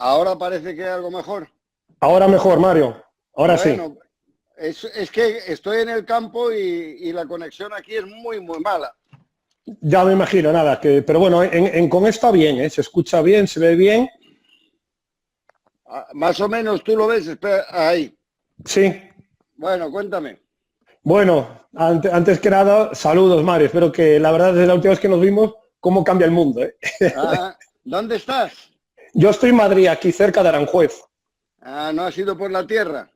Ahora parece que algo mejor. Ahora mejor, Mario. Ahora sí. Bueno, es que estoy en el campo y la conexión aquí es muy, muy mala. Ya me imagino, nada, pero bueno, con esto está bien, ¿eh? Se escucha bien, se ve bien. Más o menos tú lo ves, espera, ahí. Sí. Bueno, cuéntame. Bueno, antes que nada, saludos, Mario. Espero que la verdad, desde la última vez que nos vimos, cómo cambia el mundo, ¿eh? ¿Dónde estás? Yo estoy en Madrid, aquí cerca de Aranjuez. ¿No has ido por la tierra?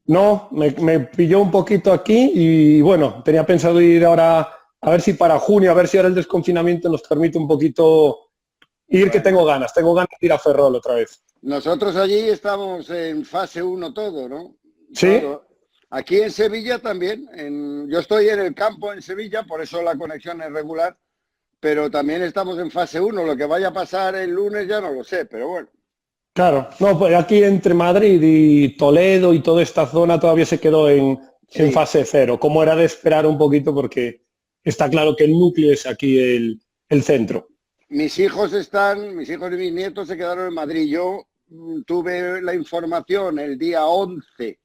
No, me pilló un poquito aquí y bueno, tenía pensado ir ahora a ver si para junio, a ver si ahora el desconfinamiento nos permite un poquito ir, que Bueno, tengo ganas de ir a Ferrol otra vez. nosotros allí estamos en fase uno todo, ¿no? ¿Sí? Todo. Aquí en Sevilla también. Yo estoy en el campo en Sevilla, por eso la conexión es regular, pero también estamos en fase uno. Lo que vaya a pasar el lunes ya no lo sé, pero bueno. Claro, no, pues aquí entre Madrid y Toledo y toda esta zona todavía se quedó en Sí, fase cero, como era de esperar un poquito porque está claro que el núcleo es aquí el centro. mis hijos y mis nietos se quedaron en Madrid. Yo tuve la información el día 11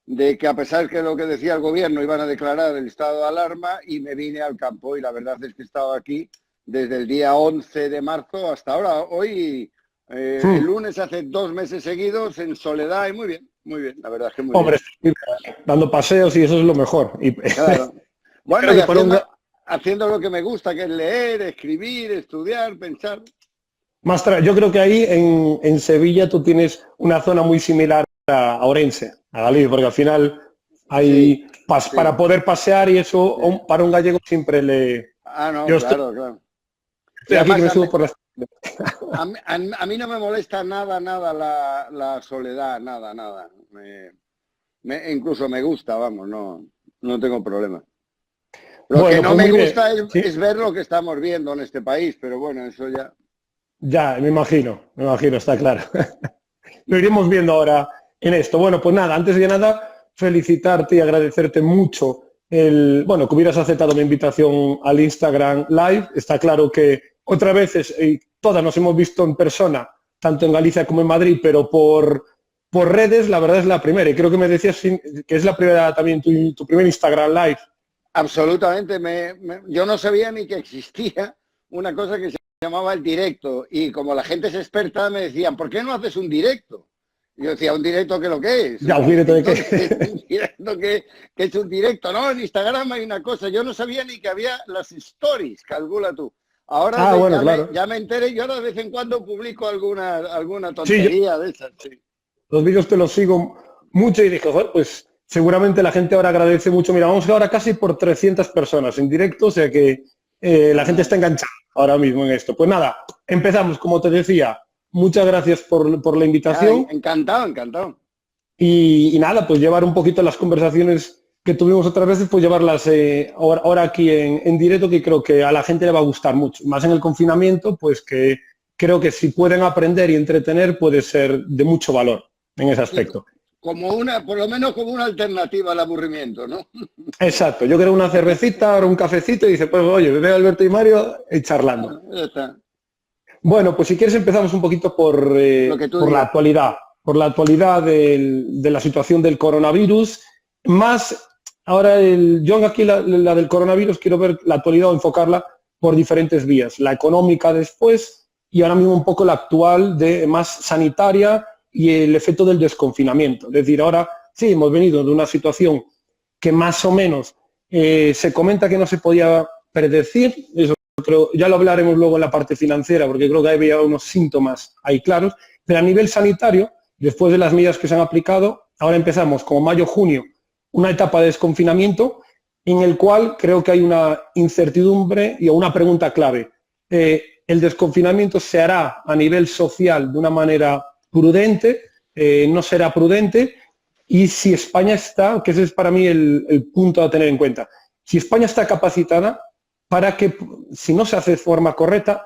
de que a pesar que lo que decía el gobierno iban a declarar el estado de alarma y me vine al campo y la verdad es que he estado aquí desde el día 11 de marzo hasta ahora. Hoy, el lunes hace 2 meses seguidos en soledad y muy bien, la verdad es que muy bien. Hombre, estoy dando paseos y eso es lo mejor. Y Claro. Bueno, creo y que por un, haciendo lo que me gusta, que es leer, escribir, estudiar, pensar. yo creo que ahí en Sevilla tú tienes una zona muy similar a Orense, a Galícia, porque al final Sí, hay para sí, poder pasear y eso sí. para un gallego siempre le... No, Yo claro, claro. estoy Y aquí que además me subo por las... a mí no me molesta nada la soledad, nada. Incluso me gusta, vamos, no tengo problema. Lo que Bueno, no pues me muy bien. gusta Sí, es ver lo que estamos viendo en este país, pero bueno, eso ya. ya, me imagino, está claro. Lo iremos viendo ahora en esto. Bueno, pues nada, antes de nada, felicitarte y agradecerte mucho bueno, que hubieras aceptado mi invitación al Instagram Live. Está claro que otras veces, todas nos hemos visto en persona, tanto en Galicia como en Madrid, pero por redes, la verdad es la primera. Y creo que me decías que es la primera también, tu primer Instagram Live. Absolutamente, yo no sabía ni que existía una cosa que se llamaba el directo y como la gente es experta me decían, ¿por qué no haces un directo? Y yo decía, ¿un directo qué lo que es? Ya, ¿Un un directo de directo qué. qué es? ¿Un directo qué es un directo? No, en Instagram hay una cosa, yo no sabía ni que había las stories, calcula tú. Ahora Ah, bueno, claro. ya me enteré y ahora de vez en cuando publico alguna Sí, tontería de esas. Sí. los vídeos te los sigo mucho y dije, joder, pues seguramente la gente ahora agradece mucho. Mira, vamos ahora casi por 300 personas en directo, o sea que la gente Ah, está enganchada ahora mismo en esto. Pues nada, empezamos, como te decía, muchas gracias por la invitación encantado, encantado. y nada, pues llevar un poquito las conversaciones que tuvimos otras veces, pues llevarlas ahora aquí en directo, que creo que a la gente le va a gustar mucho. Más en el confinamiento, pues que creo que si pueden aprender y entretener puede ser de mucho valor en ese Sí, aspecto. por lo menos como una alternativa al aburrimiento, ¿no? Exacto, yo creo una cervecita o un cafecito y dice, pues oye, bebé Alberto y Mario charlando. Ya está. Bueno, pues si quieres empezamos un poquito Lo que tú por digas. por la actualidad de la situación del coronavirus. Más ahora, yo aquí la del coronavirus quiero ver la actualidad o enfocarla por diferentes vías. La económica después y ahora mismo un poco la actual de más sanitaria y el efecto del desconfinamiento. Es decir, ahora sí, hemos venido de una situación que más o menos se comenta que no se podía predecir, eso creo, ya lo hablaremos luego en la parte financiera, porque creo que había unos síntomas ahí claros, pero a nivel sanitario, después de las medidas que se han aplicado, ahora empezamos como mayo-junio, una etapa de desconfinamiento en el cual creo que hay una incertidumbre y una pregunta clave. ¿El desconfinamiento se hará a nivel social de una manera prudente? ¿No será prudente? Y si España está, que ese es para mí el punto a tener en cuenta, si España está capacitada para que, si no se hace de forma correcta,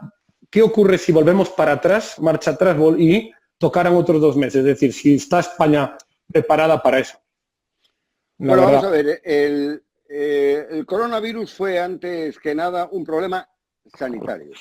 ¿qué ocurre si volvemos para atrás, marcha atrás y tocaran otros 2 meses? Es decir, si está España preparada para eso, la Bueno, vamos a verdad. ver. El coronavirus fue antes que nada un problema sanitario.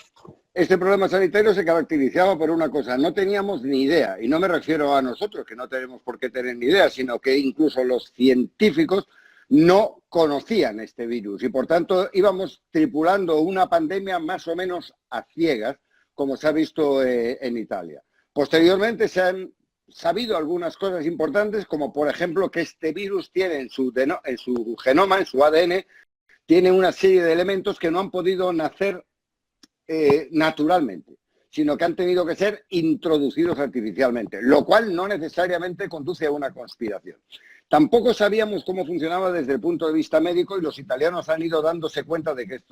Este problema sanitario se caracterizaba por una cosa, no teníamos ni idea, y no me refiero a nosotros, que no tenemos por qué tener ni idea, sino que incluso los científicos no conocían este virus y por tanto íbamos tripulando una pandemia más o menos a ciegas, como se ha visto en Italia. Posteriormente se han sabido algunas cosas importantes, como por ejemplo que este virus tiene en su genoma, en su ADN, tiene una serie de elementos que no han podido nacer naturalmente, sino que han tenido que ser introducidos artificialmente, lo cual no necesariamente conduce a una conspiración. Tampoco sabíamos cómo funcionaba desde el punto de vista médico y los italianos han ido dándose cuenta de que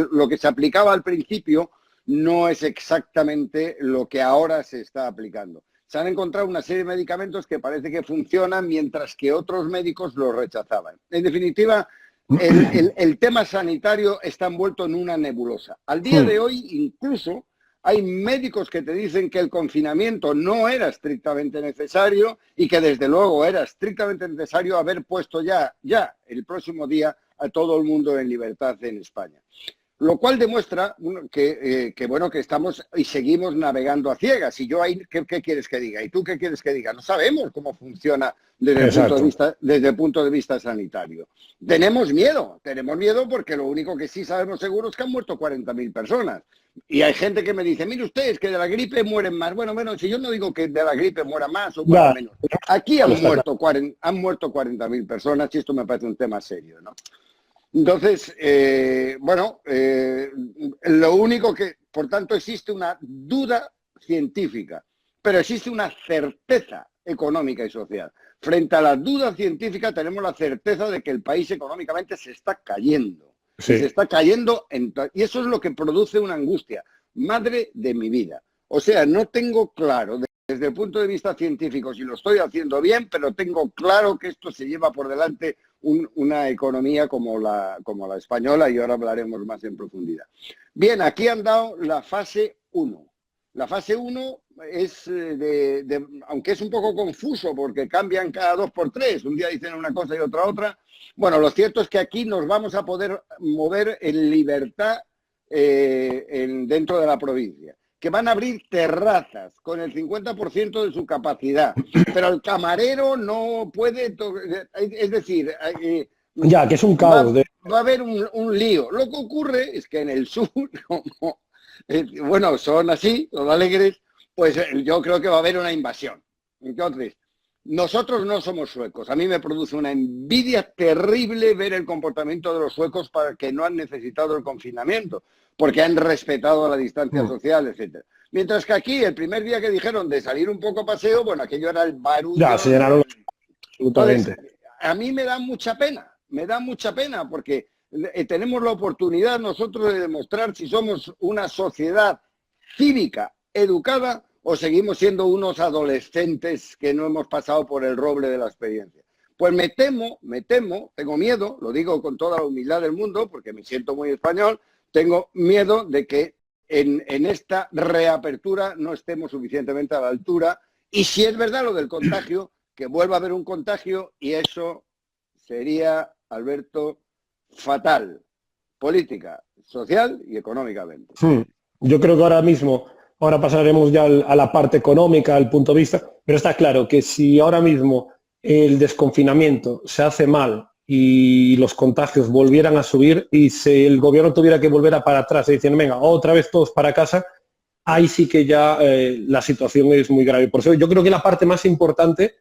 lo que se aplicaba al principio no es exactamente lo que ahora se está aplicando. Se han encontrado una serie de medicamentos que parece que funcionan mientras que otros médicos los rechazaban. En definitiva, el tema sanitario está envuelto en una nebulosa. Al día de hoy, incluso, hay médicos que te dicen que el confinamiento no era estrictamente necesario y que desde luego era estrictamente necesario haber puesto ya el próximo día a todo el mundo en libertad en España. Lo cual demuestra que estamos y seguimos navegando a ciegas. Y yo ahí, ¿qué quieres que diga? ¿Y tú qué quieres que diga? No sabemos cómo funciona desde el punto de vista sanitario. Tenemos miedo porque lo único que sí sabemos seguro es que han muerto 40.000 personas. Y hay gente que me dice, mire usted, es que de la gripe mueren más. Bueno, si yo no digo que de la gripe muera más o muera menos. Aquí han muerto 40.000 personas y esto me parece un tema serio, ¿no? Entonces, lo único que, por tanto, existe una duda científica, pero existe una certeza económica y social. Frente a la duda científica tenemos la certeza de que el país económicamente se está cayendo. Sí. Se está cayendo, y eso es lo que produce una angustia. Madre de mi vida. O sea, no tengo claro desde el punto de vista científico si lo estoy haciendo bien, pero tengo claro que esto se lleva por delante una economía como la española y ahora hablaremos más en profundidad. Bien, aquí han dado la fase 1. La fase 1 es, aunque es un poco confuso porque cambian cada 2 por 3, un día dicen una cosa y otra. Bueno, lo cierto es que aquí nos vamos a poder mover en libertad dentro de la provincia, que van a abrir terrazas con el 50% de su capacidad, pero el camarero no puede, es decir... ya, que es un caos. Va a haber un lío. Lo que ocurre es que en el sur, son así, los alegres, pues yo creo que va a haber una invasión. Entonces, nosotros no somos suecos. A mí me produce una envidia terrible ver el comportamiento de los suecos para que no han necesitado el confinamiento, porque han respetado la distancia social, etcétera. Mientras que aquí, el primer día que dijeron de salir un poco a paseo, bueno, aquello era el barullo. Ya, se llenaron absolutamente. Entonces, a mí me da mucha pena, porque tenemos la oportunidad nosotros de demostrar si somos una sociedad cívica, educada, o seguimos siendo unos adolescentes que no hemos pasado por el roble de la experiencia. Pues me temo, tengo miedo, lo digo con toda la humildad del mundo, porque me siento muy español, tengo miedo de que en esta reapertura no estemos suficientemente a la altura. Y si es verdad lo del contagio, que vuelva a haber un contagio y eso sería, Alberto, fatal, política, social y económicamente. Yo creo que ahora pasaremos ya a la parte económica, al punto de vista, pero está claro que si ahora mismo el desconfinamiento se hace mal y los contagios volvieran a subir y si el gobierno tuviera que volver para atrás y diciendo, venga, otra vez todos para casa, ahí sí que ya la situación es muy grave. Por eso yo creo que la parte más importante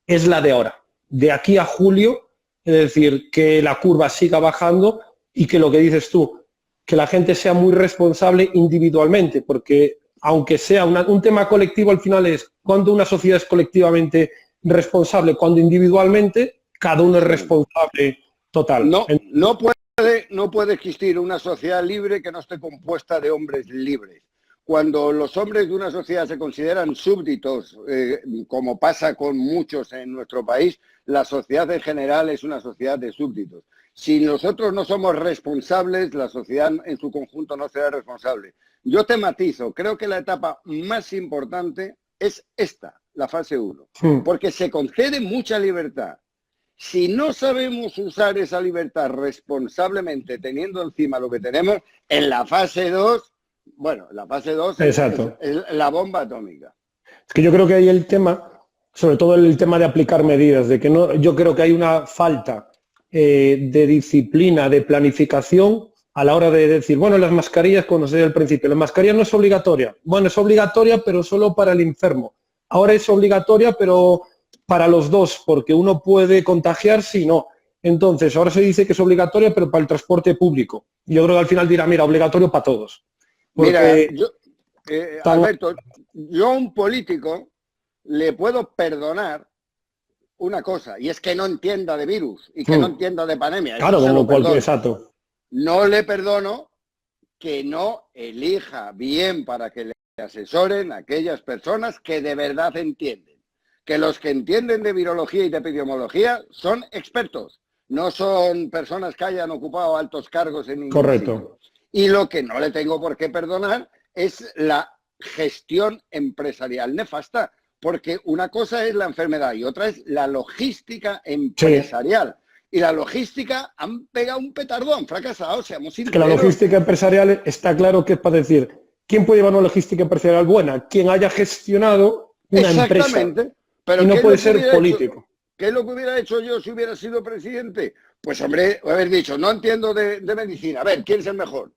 es la de ahora, de aquí a julio, es decir, que la curva siga bajando y que lo que dices tú, que la gente sea muy responsable individualmente, porque aunque sea un tema colectivo, al final es cuando una sociedad es colectivamente responsable, cuando individualmente cada uno es responsable total. No puede existir una sociedad libre que no esté compuesta de hombres libres. Cuando los hombres de una sociedad se consideran súbditos, como pasa con muchos en nuestro país, la sociedad en general es una sociedad de súbditos. Si nosotros no somos responsables, la sociedad en su conjunto no será responsable. Yo te matizo, creo que la etapa más importante es esta, la fase 1, porque se concede mucha libertad. Si no sabemos usar esa libertad responsablemente, teniendo encima lo que tenemos, en la fase 2 Bueno, la fase 2 Exacto. es la bomba atómica. Es que yo creo que hay el tema, sobre todo el tema de aplicar medidas, de que no, yo creo que hay una falta de disciplina, de planificación a la hora de decir, bueno, las mascarillas, como se decía al principio, la mascarilla no es obligatoria. Bueno, es obligatoria, pero solo para el enfermo. Ahora es obligatoria, pero para los dos, porque uno puede contagiarse y no. Entonces, ahora se dice que es obligatoria, pero para el transporte público. Yo creo que al final dirá, mira, obligatorio para todos. Mira, Porque Alberto, yo a un político le puedo perdonar una cosa, y es que no entienda de virus y que no entienda de pandemia. Claro, como cualquier exacto. No le perdono que no elija bien para que le asesoren a aquellas personas que de verdad entienden. Que los que entienden de virología y de epidemiología son expertos, no son personas que hayan ocupado altos cargos en ningún sitio. Y lo que no le tengo por qué perdonar es la gestión empresarial nefasta, porque una cosa es la enfermedad y otra es la logística empresarial. Sí. Y la logística han pegado un petardón, han fracasado, seamos sinceros. Es que la logística empresarial está claro que es para decir, ¿quién puede llevar una logística empresarial buena? Quien haya gestionado una empresa. Pero y no puede ser político. ¿Qué es lo que hubiera hecho yo si hubiera sido presidente? Pues hombre, haber dicho, no entiendo de medicina. A ver, ¿quién es el mejor?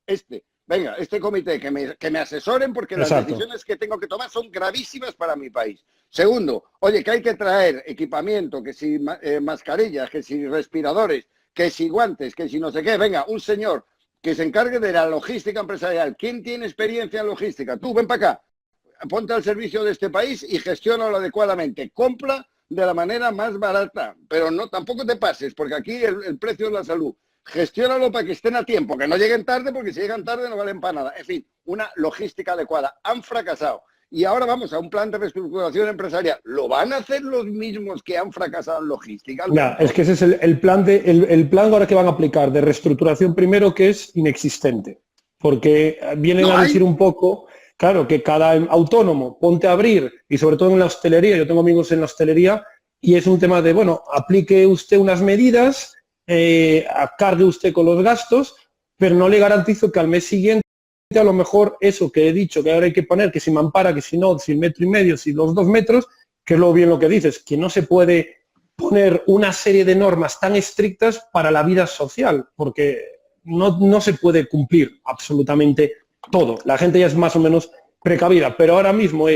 Venga, este comité, que me asesoren porque las decisiones que tengo que tomar son gravísimas para mi país. Segundo, oye, que hay que traer equipamiento, que si mascarillas, que si respiradores, que si guantes, que si no sé qué. Venga, un señor que se encargue de la logística empresarial. ¿Quién tiene experiencia en logística? Tú, ven para acá, ponte al servicio de este país y gestiónalo adecuadamente. Compra de la manera más barata, pero no tampoco te pases, porque aquí el precio es la salud. Gestiónalo para que estén a tiempo, que no lleguen tarde, porque si llegan tarde no valen para nada. En fin, una logística adecuada. Han fracasado. Y ahora vamos a un plan de reestructuración empresarial. ¿Lo van a hacer los mismos que han fracasado en logística? Ya, es que ese es el plan ahora que van a aplicar de reestructuración primero, que es inexistente. Porque vienen a decir un poco, claro, que cada autónomo ponte a abrir, y sobre todo en la hostelería, yo tengo amigos en la hostelería, y es un tema de, bueno, aplique usted unas medidas, cargue usted con los gastos, pero no le garantizo que al mes siguiente a lo mejor eso que he dicho, que ahora hay que poner, que si mampara, que si no, si el 1,5 metros, si los 2 metros, que es lo bien lo que dices, que no se puede poner una serie de normas tan estrictas para la vida social, porque no se puede cumplir absolutamente todo. La gente ya es más o menos precavida, pero ahora mismo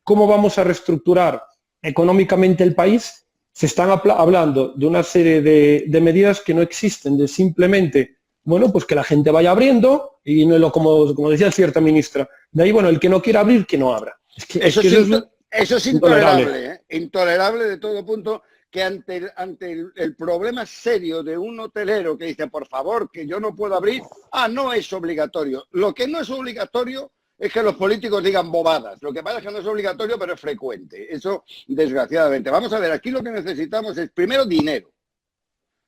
cómo vamos a reestructurar económicamente el país, se están hablando de una serie de medidas que no existen, de simplemente, bueno, pues que la gente vaya abriendo y no como decía cierta ministra, de ahí, bueno, el que no quiera abrir, que no abra. Eso es intolerable, intolerable de todo punto, que ante el problema serio de un hotelero que dice, por favor, que yo no puedo abrir, no es obligatorio. Lo que no es obligatorio es que los políticos digan bobadas. Lo que pasa es que no es obligatorio, pero es frecuente. Eso, desgraciadamente. Vamos a ver, aquí lo que necesitamos es, primero, dinero.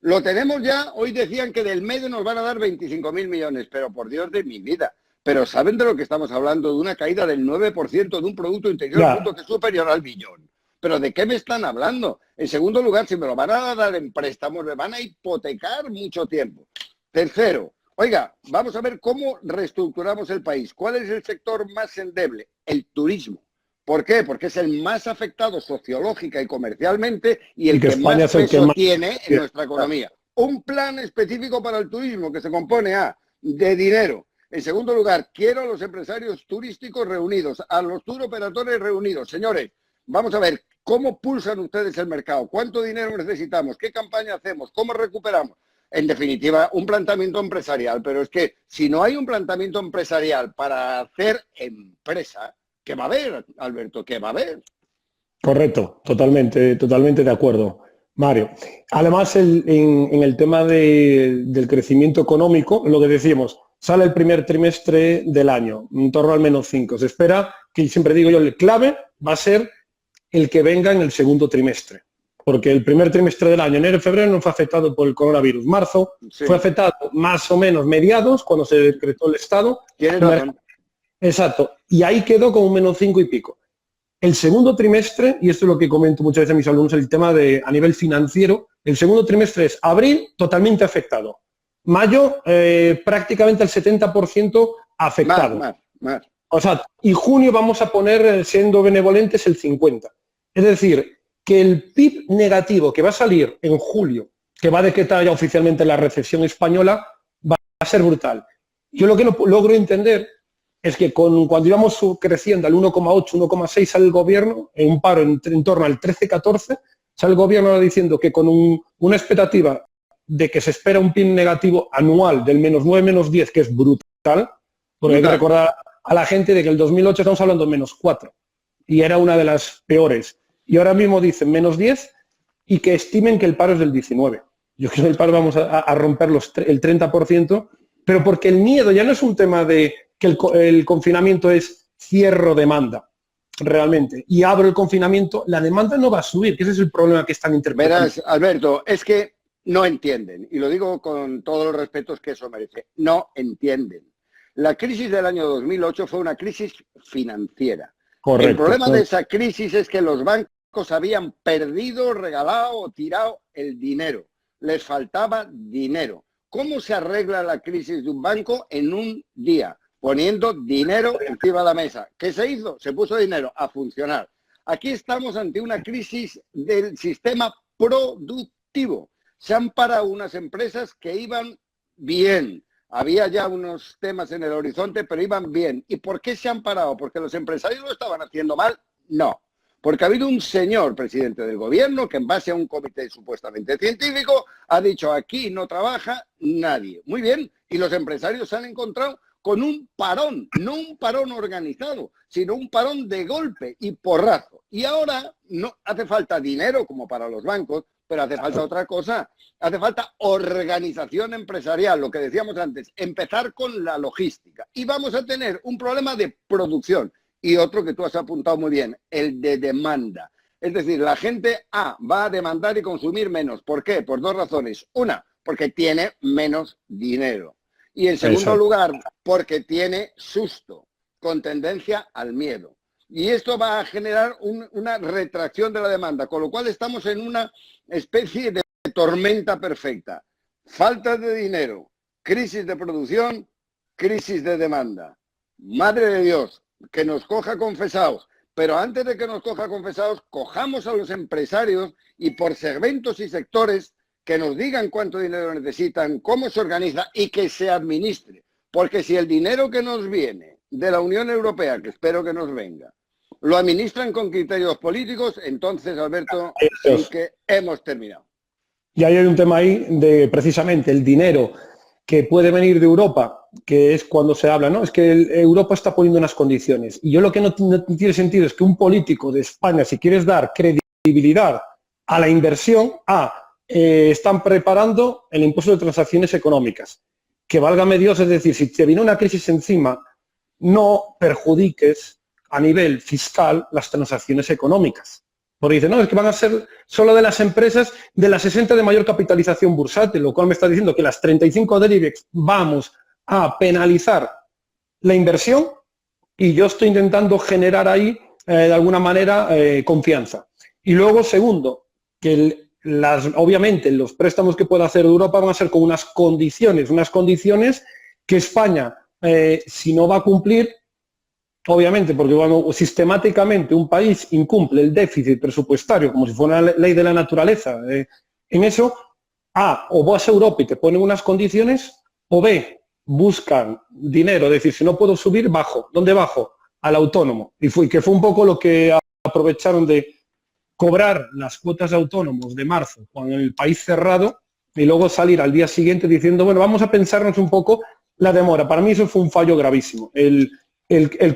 Lo tenemos ya, hoy decían que del medio nos van a dar 25.000 millones, pero por Dios de mi vida. Pero ¿saben de lo que estamos hablando? De una caída del 9% de un Producto Interior Bruto que es superior al billón. ¿Pero de qué me están hablando? En segundo lugar, si me lo van a dar en préstamos, me van a hipotecar mucho tiempo. Tercero, oiga, vamos a ver cómo reestructuramos el país. ¿Cuál es el sector más endeble? El turismo. ¿Por qué? Porque es el más afectado sociológica y comercialmente y el que más peso tiene en nuestra economía. Un plan específico para el turismo que se compone de dinero. En segundo lugar, quiero a los empresarios turísticos reunidos, a los tour operadores reunidos. Señores, vamos a ver, ¿cómo pulsan ustedes el mercado? ¿Cuánto dinero necesitamos? ¿Qué campaña hacemos? ¿Cómo recuperamos? En definitiva, un planteamiento empresarial. Pero es que si no hay un planteamiento empresarial para hacer empresa, ¿qué va a haber, Alberto? ¿Qué va a haber? Correcto, totalmente de acuerdo, Mario. Además, en el tema del crecimiento económico, lo que decíamos, sale el primer trimestre del año, en torno al -5. Se espera, que siempre digo yo, el clave va a ser el que venga en el segundo trimestre. Porque el primer trimestre del año, enero y febrero, no fue afectado por el coronavirus. Marzo fue afectado más o menos mediados, cuando se decretó el estado. Exacto. Y ahí quedó con un -5 y pico. El segundo trimestre, y esto es lo que comento muchas veces a mis alumnos, el tema a nivel financiero, el segundo trimestre es abril totalmente afectado. Mayo prácticamente el 70% afectado. Más. O sea, y junio vamos a poner, siendo benevolentes, el 50. Es decir, que el PIB negativo que va a salir en julio, que va a decretar ya oficialmente la recesión española, va a ser brutal. Yo lo que no logro entender es que cuando íbamos creciendo al 1,8, 1,6 sale el gobierno, en un paro en torno al 13-14, sale el gobierno ahora diciendo que con una expectativa de que se espera un PIB negativo anual del -9, -10, que es brutal, porque hay que recordar a la gente de que el 2008 estamos hablando de -4 y era una de las peores. Y ahora mismo dicen -10 y que estimen que el paro es del 19. Yo creo que el paro vamos a romper el 30%, pero porque el miedo ya no es un tema de que el confinamiento es cierro demanda, realmente, y abro el confinamiento, la demanda no va a subir, que ese es el problema que están interpretando. Verás, Alberto, es que no entienden, y lo digo con todos los respetos que eso merece, no entienden. La crisis del año 2008 fue una crisis financiera. Correcto, el problema de esa crisis es que los bancos habían perdido, regalado o tirado el dinero. Les faltaba dinero. ¿Cómo se arregla la crisis de un banco en un día? Poniendo dinero encima de la mesa. ¿Qué se hizo? Se puso dinero a funcionar. Aquí estamos ante una crisis del sistema productivo. Se han parado unas empresas que iban bien. Había ya unos temas en el horizonte, pero iban bien. ¿Y por qué se han parado? ¿Porque los empresarios lo estaban haciendo mal? No. Porque ha habido un señor presidente del gobierno que en base a un comité supuestamente científico ha dicho aquí no trabaja nadie. Muy bien. Y los empresarios se han encontrado con un parón, no un parón organizado, sino un parón de golpe y porrazo. Y ahora no hace falta dinero como para los bancos, pero hace falta otra cosa. Hace falta organización empresarial, lo que decíamos antes, empezar con la logística. Y vamos a tener un problema de producción y otro que tú has apuntado muy bien, el de demanda. Es decir, la gente va a demandar y consumir menos. ¿Por qué? Por dos razones. Una, porque tiene menos dinero. Y en segundo lugar, porque tiene susto, con tendencia al miedo. Y esto va a generar una retracción de la demanda, con lo cual estamos en una especie de tormenta perfecta. Falta de dinero, crisis de producción, crisis de demanda. Madre de Dios, que nos coja confesados. Pero antes de que nos coja confesados, cojamos a los empresarios y por segmentos y sectores que nos digan cuánto dinero necesitan, cómo se organiza y que se administre. Porque si el dinero que nos viene de la Unión Europea, que espero que nos venga, lo administran con criterios políticos, entonces, Alberto, sí que hemos terminado. Y ahí hay un tema ahí de precisamente el dinero que puede venir de Europa, que es cuando se habla, ¿no? Es que Europa está poniendo unas condiciones. Y yo lo que no tiene sentido es que un político de España, si quieres dar credibilidad a la inversión, están preparando el impuesto de transacciones económicas. Que válgame Dios, es decir, si te viene una crisis encima, no perjudiques a nivel fiscal las transacciones económicas. Porque dicen, no, es que van a ser solo de las empresas de las 60 de mayor capitalización bursátil, lo cual me está diciendo que las 35 del IBEX vamos a penalizar la inversión y yo estoy intentando generar ahí, de alguna manera, confianza. Y luego, segundo, que obviamente los préstamos que pueda hacer Europa van a ser con unas condiciones que España, si no va a cumplir, obviamente, porque sistemáticamente un país incumple el déficit presupuestario como si fuera una ley de la naturaleza, en eso, o vas a Europa y te ponen unas condiciones, o B, buscan dinero, es decir, si no puedo subir, bajo. ¿Dónde bajo? Al autónomo. Que fue un poco lo que aprovecharon de cobrar las cuotas de autónomos de marzo con el país cerrado y luego salir al día siguiente diciendo, bueno, vamos a pensarnos un poco la demora. Para mí eso fue un fallo gravísimo. El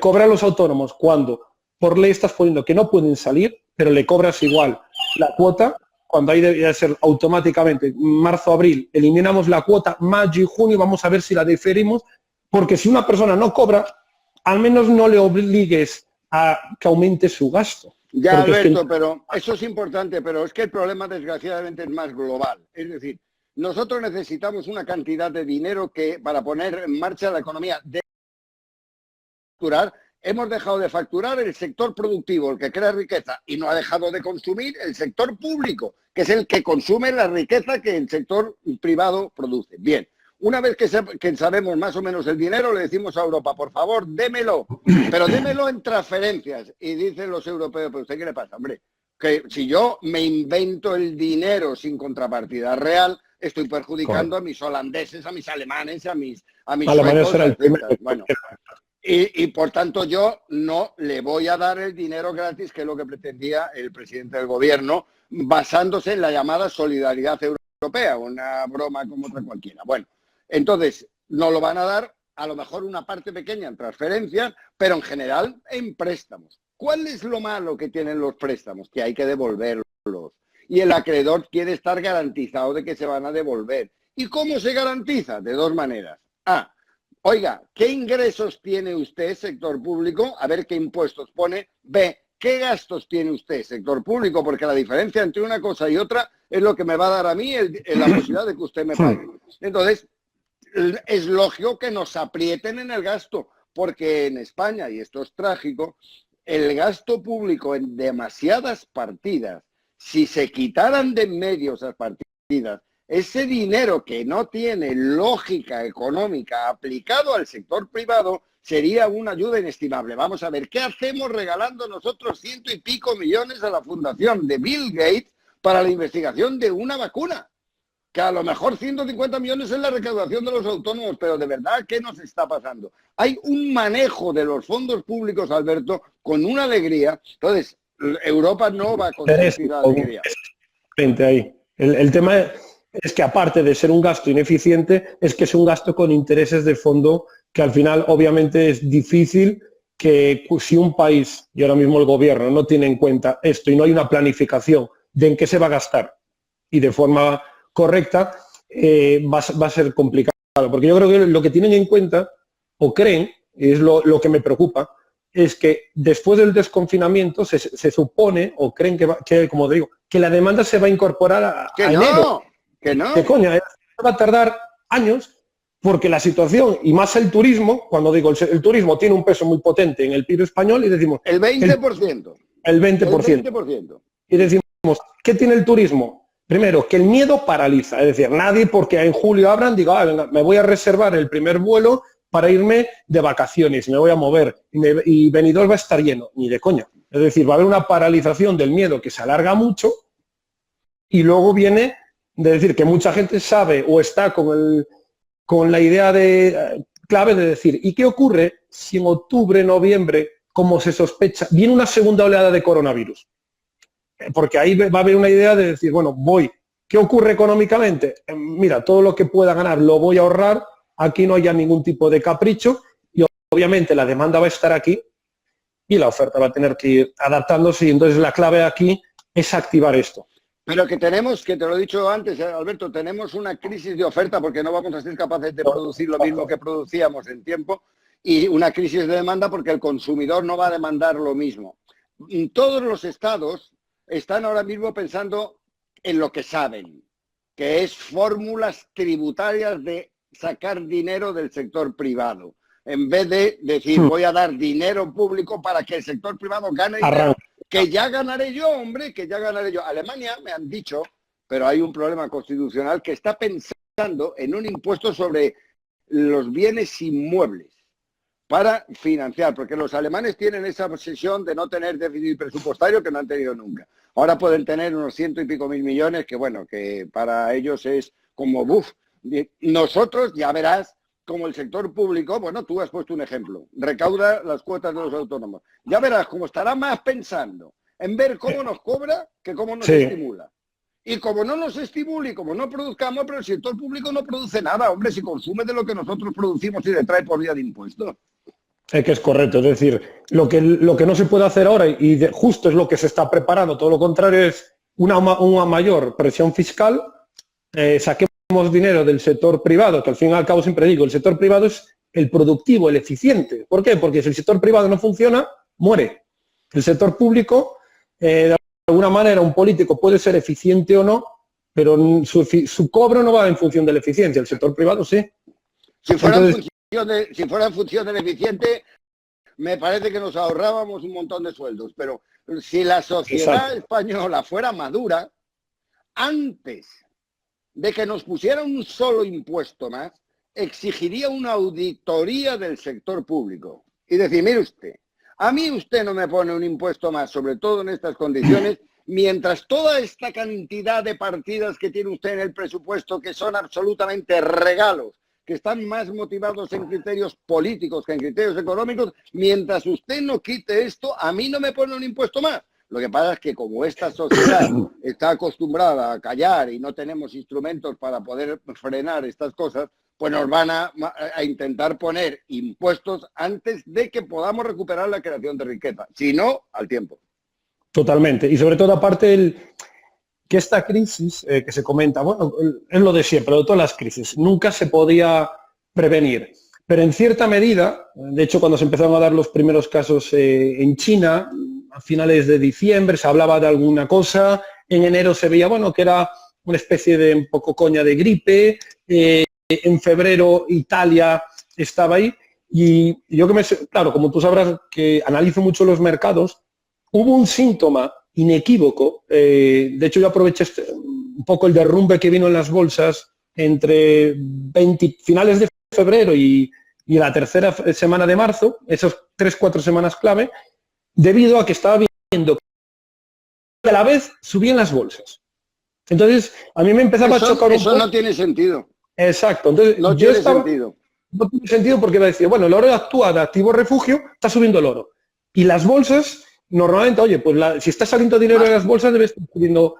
cobrar a los autónomos cuando por ley estás poniendo que no pueden salir, pero le cobras igual la cuota, cuando ahí debería ser automáticamente marzo, abril, eliminamos la cuota, mayo y junio, vamos a ver si la diferimos, porque si una persona no cobra, al menos no le obligues a que aumente su gasto. Ya, Alberto, pero eso es importante, pero es que el problema desgraciadamente es más global. Es decir, nosotros necesitamos una cantidad de dinero que para poner en marcha la economía de facturar, hemos dejado de facturar el sector productivo, el que crea riqueza, y no ha dejado de consumir el sector público, que es el que consume la riqueza que el sector privado produce. Bien, Una vez que sabemos más o menos el dinero, le decimos a Europa, por favor, démelo, pero démelo en transferencias. Y dicen los europeos, ¿pero usted qué le pasa? Hombre, que si yo me invento el dinero sin contrapartida real, estoy perjudicando a mis holandeses, a mis alemanes, a mis suecos, será el primero. Bueno, y por tanto yo no le voy a dar el dinero gratis, que es lo que pretendía el presidente del gobierno, basándose en la llamada solidaridad europea, una broma como otra cualquiera. Bueno, entonces nos lo van a dar a lo mejor una parte pequeña en transferencias, pero en general en préstamos. ¿Cuál es lo malo que tienen los préstamos? Que hay que devolverlos. Y el acreedor quiere estar garantizado de que se van a devolver. ¿Y cómo se garantiza? De dos maneras. A, oiga, ¿qué ingresos tiene usted, sector público? A ver qué impuestos pone. B, ¿qué gastos tiene usted, sector público? Porque la diferencia entre una cosa y otra es lo que me va a dar a mí la posibilidad de que usted me pague. Entonces, es lógico que nos aprieten en el gasto, porque en España, y esto es trágico, el gasto público en demasiadas partidas, si se quitaran de en medio esas partidas, ese dinero que no tiene lógica económica aplicado al sector privado sería una ayuda inestimable. Vamos a ver, ¿qué hacemos regalando nosotros 100 y pico millones a la fundación de Bill Gates para la investigación de una vacuna? Que a lo mejor 150 millones es la recaudación de los autónomos, pero de verdad, ¿qué nos está pasando? Hay un manejo de los fondos públicos, Alberto, con una alegría. Entonces, Europa no va a consentir la alegría. Ahí. El tema es que aparte de ser un gasto ineficiente, es que es un gasto con intereses de fondo que al final obviamente es difícil que si un país, y ahora mismo el gobierno, no tiene en cuenta esto y no hay una planificación de en qué se va a gastar y de forma correcta, va a ser complicado. Porque yo creo que lo que tienen en cuenta, o creen, y es lo que me preocupa, es que después del desconfinamiento se supone, o creen que, como digo, que la demanda se va a incorporar a enero. Que no. Que coña, va a tardar años, porque la situación, y más el turismo, cuando digo el turismo tiene un peso muy potente en el PIB español, y decimos... El 20%. El 20%. Y decimos, ¿qué tiene el turismo? Primero, que el miedo paraliza, es decir, nadie porque en julio abran diga, venga, me voy a reservar el primer vuelo para irme de vacaciones, me voy a mover y Benidorm va a estar lleno, ni de coña. Es decir, va a haber una paralización del miedo que se alarga mucho y luego viene de decir que mucha gente sabe o está con la idea clave de decir, ¿y qué ocurre si en octubre, noviembre, como se sospecha, viene una segunda oleada de coronavirus? Porque ahí va a haber una idea de decir, bueno, ¿qué ocurre económicamente? Mira, todo lo que pueda ganar lo voy a ahorrar, aquí no haya ningún tipo de capricho y obviamente la demanda va a estar aquí y la oferta va a tener que ir adaptándose y entonces la clave aquí es activar esto. Pero que tenemos, que te lo he dicho antes, Alberto, tenemos una crisis de oferta porque no vamos a ser capaces de producir lo mismo que producíamos en tiempo y una crisis de demanda porque el consumidor no va a demandar lo mismo. Todos los estados están ahora mismo pensando en lo que saben, que es fórmulas tributarias de sacar dinero del sector privado, en vez de decir voy a dar dinero público para que el sector privado gane dinero, que ya ganaré yo, hombre, que ya ganaré yo. Alemania, me han dicho, pero hay un problema constitucional, que está pensando en un impuesto sobre los bienes inmuebles para financiar, porque los alemanes tienen esa obsesión de no tener déficit presupuestario que no han tenido nunca. Ahora pueden tener unos 100 y pico mil millones, que bueno, que para ellos es como buf. Nosotros, ya verás, como el sector público, bueno, tú has puesto un ejemplo, recauda las cuotas de los autónomos. Ya verás cómo estará más pensando en ver cómo nos cobra que cómo nos estimula. Y como no nos estimula y como no produzcamos, pero el sector público no produce nada, hombre, si consume de lo que nosotros producimos y le trae por vía de impuestos. Es que es correcto, es decir, lo que no se puede hacer ahora y justo es lo que se está preparando, todo lo contrario es una mayor presión fiscal, saquemos dinero del sector privado, que al fin y al cabo siempre digo, el sector privado es el productivo, el eficiente. ¿Por qué? Porque si el sector privado no funciona, muere. El sector público, de alguna manera, un político puede ser eficiente o no, pero su cobro no va en función de la eficiencia, el sector privado sí. Si fuera en función del eficiente, me parece que nos ahorrábamos un montón de sueldos, pero si la sociedad española fuera madura, antes de que nos pusieran un solo impuesto más, exigiría una auditoría del sector público y decir, mire usted, a mí usted no me pone un impuesto más, sobre todo en estas condiciones, mientras toda esta cantidad de partidas que tiene usted en el presupuesto, que son absolutamente regalos, que están más motivados en criterios políticos que en criterios económicos, mientras usted no quite esto, a mí no me pone un impuesto más. Lo que pasa es que como esta sociedad está acostumbrada a callar y no tenemos instrumentos para poder frenar estas cosas, pues nos van a intentar poner impuestos antes de que podamos recuperar la creación de riqueza, si no, al tiempo. Totalmente. Y sobre todo, aparte, que esta crisis que se comenta, bueno, es lo de siempre, de todas las crisis, nunca se podía prevenir. Pero en cierta medida, de hecho, cuando se empezaron a dar los primeros casos en China, a finales de diciembre se hablaba de alguna cosa, en enero se veía, bueno, que era una especie de un poco coña de gripe, en febrero Italia estaba ahí, y yo claro, como tú sabrás que analizo mucho los mercados, hubo un síntoma inequívoco, de hecho yo aproveché un poco el derrumbe que vino en las bolsas entre finales de febrero y la tercera semana de marzo, esas 3-4 semanas clave, debido a que estaba viendo que a la vez subían las bolsas. Entonces, a mí me empezaba a chocar un poco. Eso no tiene sentido. Exacto. Entonces, no tiene sentido. No tiene sentido porque va a decir, bueno, el oro actúa de activo refugio, está subiendo el oro. Y las bolsas, normalmente, oye, pues si está saliendo dinero de las bolsas, debe estar subiendo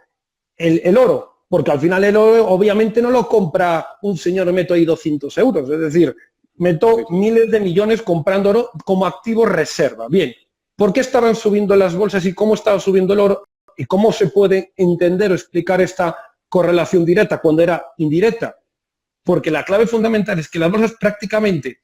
el oro. Porque al final el oro, obviamente, no lo compra un señor, meto ahí 200 euros. Es decir, meto miles de millones comprando oro como activo reserva. Bien, ¿por qué estaban subiendo las bolsas y cómo estaba subiendo el oro? ¿Y cómo se puede entender o explicar esta correlación directa cuando era indirecta? Porque la clave fundamental es que las bolsas prácticamente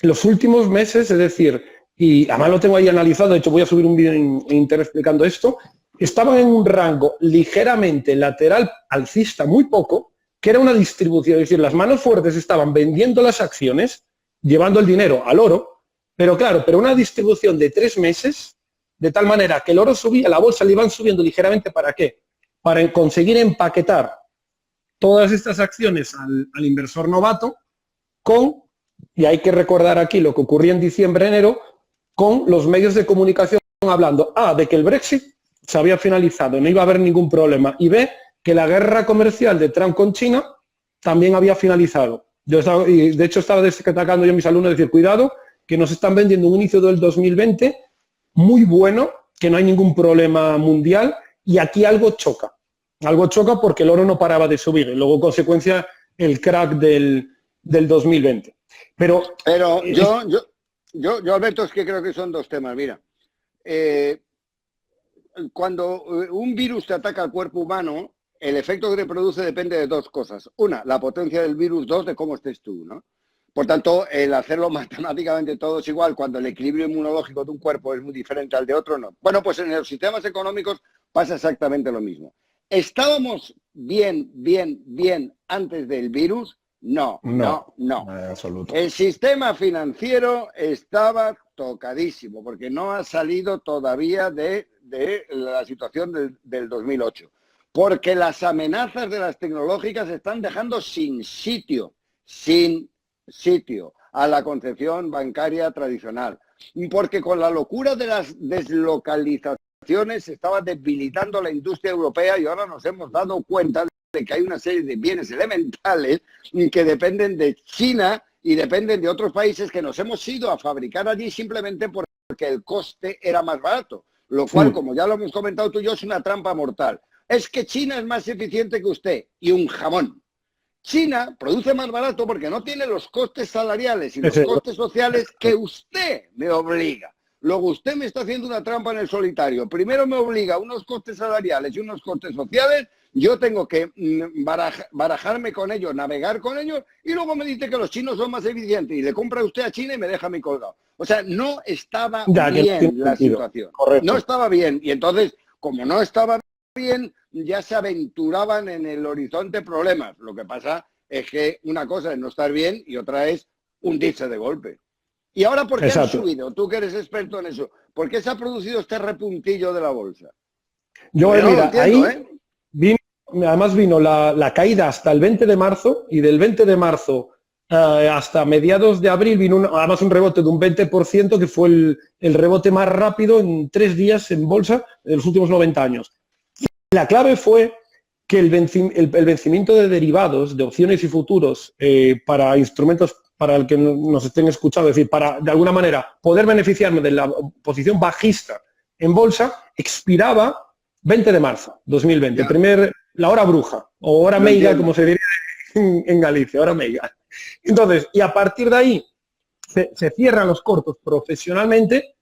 en los últimos meses, es decir, y además lo tengo ahí analizado, de hecho voy a subir un vídeo en internet explicando esto, estaban en un rango ligeramente lateral alcista, muy poco, que era una distribución, es decir, las manos fuertes estaban vendiendo las acciones, llevando el dinero al oro, pero claro, una distribución de 3 meses, de tal manera que el oro subía, la bolsa le iban subiendo ligeramente, ¿para qué? Para conseguir empaquetar todas estas acciones al inversor novato y hay que recordar aquí lo que ocurría en diciembre, enero, con los medios de comunicación hablando, de que el Brexit se había finalizado, no iba a haber ningún problema, y B, que la guerra comercial de Trump con China también había finalizado. De hecho, estaba destacando yo a mis alumnos, decir, cuidado, que nos están vendiendo un inicio del 2020 muy bueno, que no hay ningún problema mundial, y aquí algo choca. Algo choca porque el oro no paraba de subir, y luego, consecuencia, el crack del 2020. Pero yo, Alberto, es que creo que son dos temas. Mira, cuando un virus te ataca al cuerpo humano, el efecto que te produce depende de dos cosas. Una, la potencia del virus. Dos, de cómo estés tú, ¿no? Por tanto, el hacerlo matemáticamente todo es igual cuando el equilibrio inmunológico de un cuerpo es muy diferente al de otro, no. Bueno, pues en los sistemas económicos pasa exactamente lo mismo. ¿Estábamos bien antes del virus? No. Absoluto. El sistema financiero estaba tocadísimo porque no ha salido todavía de la situación del 2008. Porque las amenazas de las tecnológicas están dejando sin sitio a la concepción bancaria tradicional. Porque con la locura de las deslocalizaciones se estaba debilitando la industria europea y ahora nos hemos dado cuenta de que hay una serie de bienes elementales que dependen de China y dependen de otros países que nos hemos ido a fabricar allí simplemente porque el coste era más barato. Lo cual, como ya lo hemos comentado tú y yo, es una trampa mortal. Es que China es más eficiente que usted y un jamón. China produce más barato porque no tiene los costes salariales y los costes sociales que usted me obliga. Luego usted me está haciendo una trampa en el solitario. Primero me obliga a unos costes salariales y unos costes sociales. Yo tengo que barajarme con ellos, navegar con ellos, y luego me dice que los chinos son más eficientes y le compra usted a China y me deja a mí colgado. O sea, no estaba bien la situación. Correcto. No estaba bien. Y entonces, como no estaba bien, ya se aventuraban en el horizonte problemas. Lo que pasa es que una cosa es no estar bien y otra es hundirse de golpe. ¿Y ahora por qué han subido? Tú que eres experto en eso. ¿Por qué se ha producido este repuntillo de la bolsa? Mira, ahí además vino la caída hasta el 20 de marzo y del 20 de marzo hasta mediados de abril vino además un rebote de un 20%, que fue el rebote más rápido en 3 días en bolsa de los últimos 90 años. La clave fue que el vencimiento de derivados, de opciones y futuros para instrumentos, para el que nos estén escuchando, es decir, para de alguna manera poder beneficiarme de la posición bajista en bolsa, expiraba 20 de marzo 2020, la hora bruja, o hora meiga, como se diría en Galicia, hora meiga. Entonces, y a partir de ahí se cierran los cortos profesionalmente,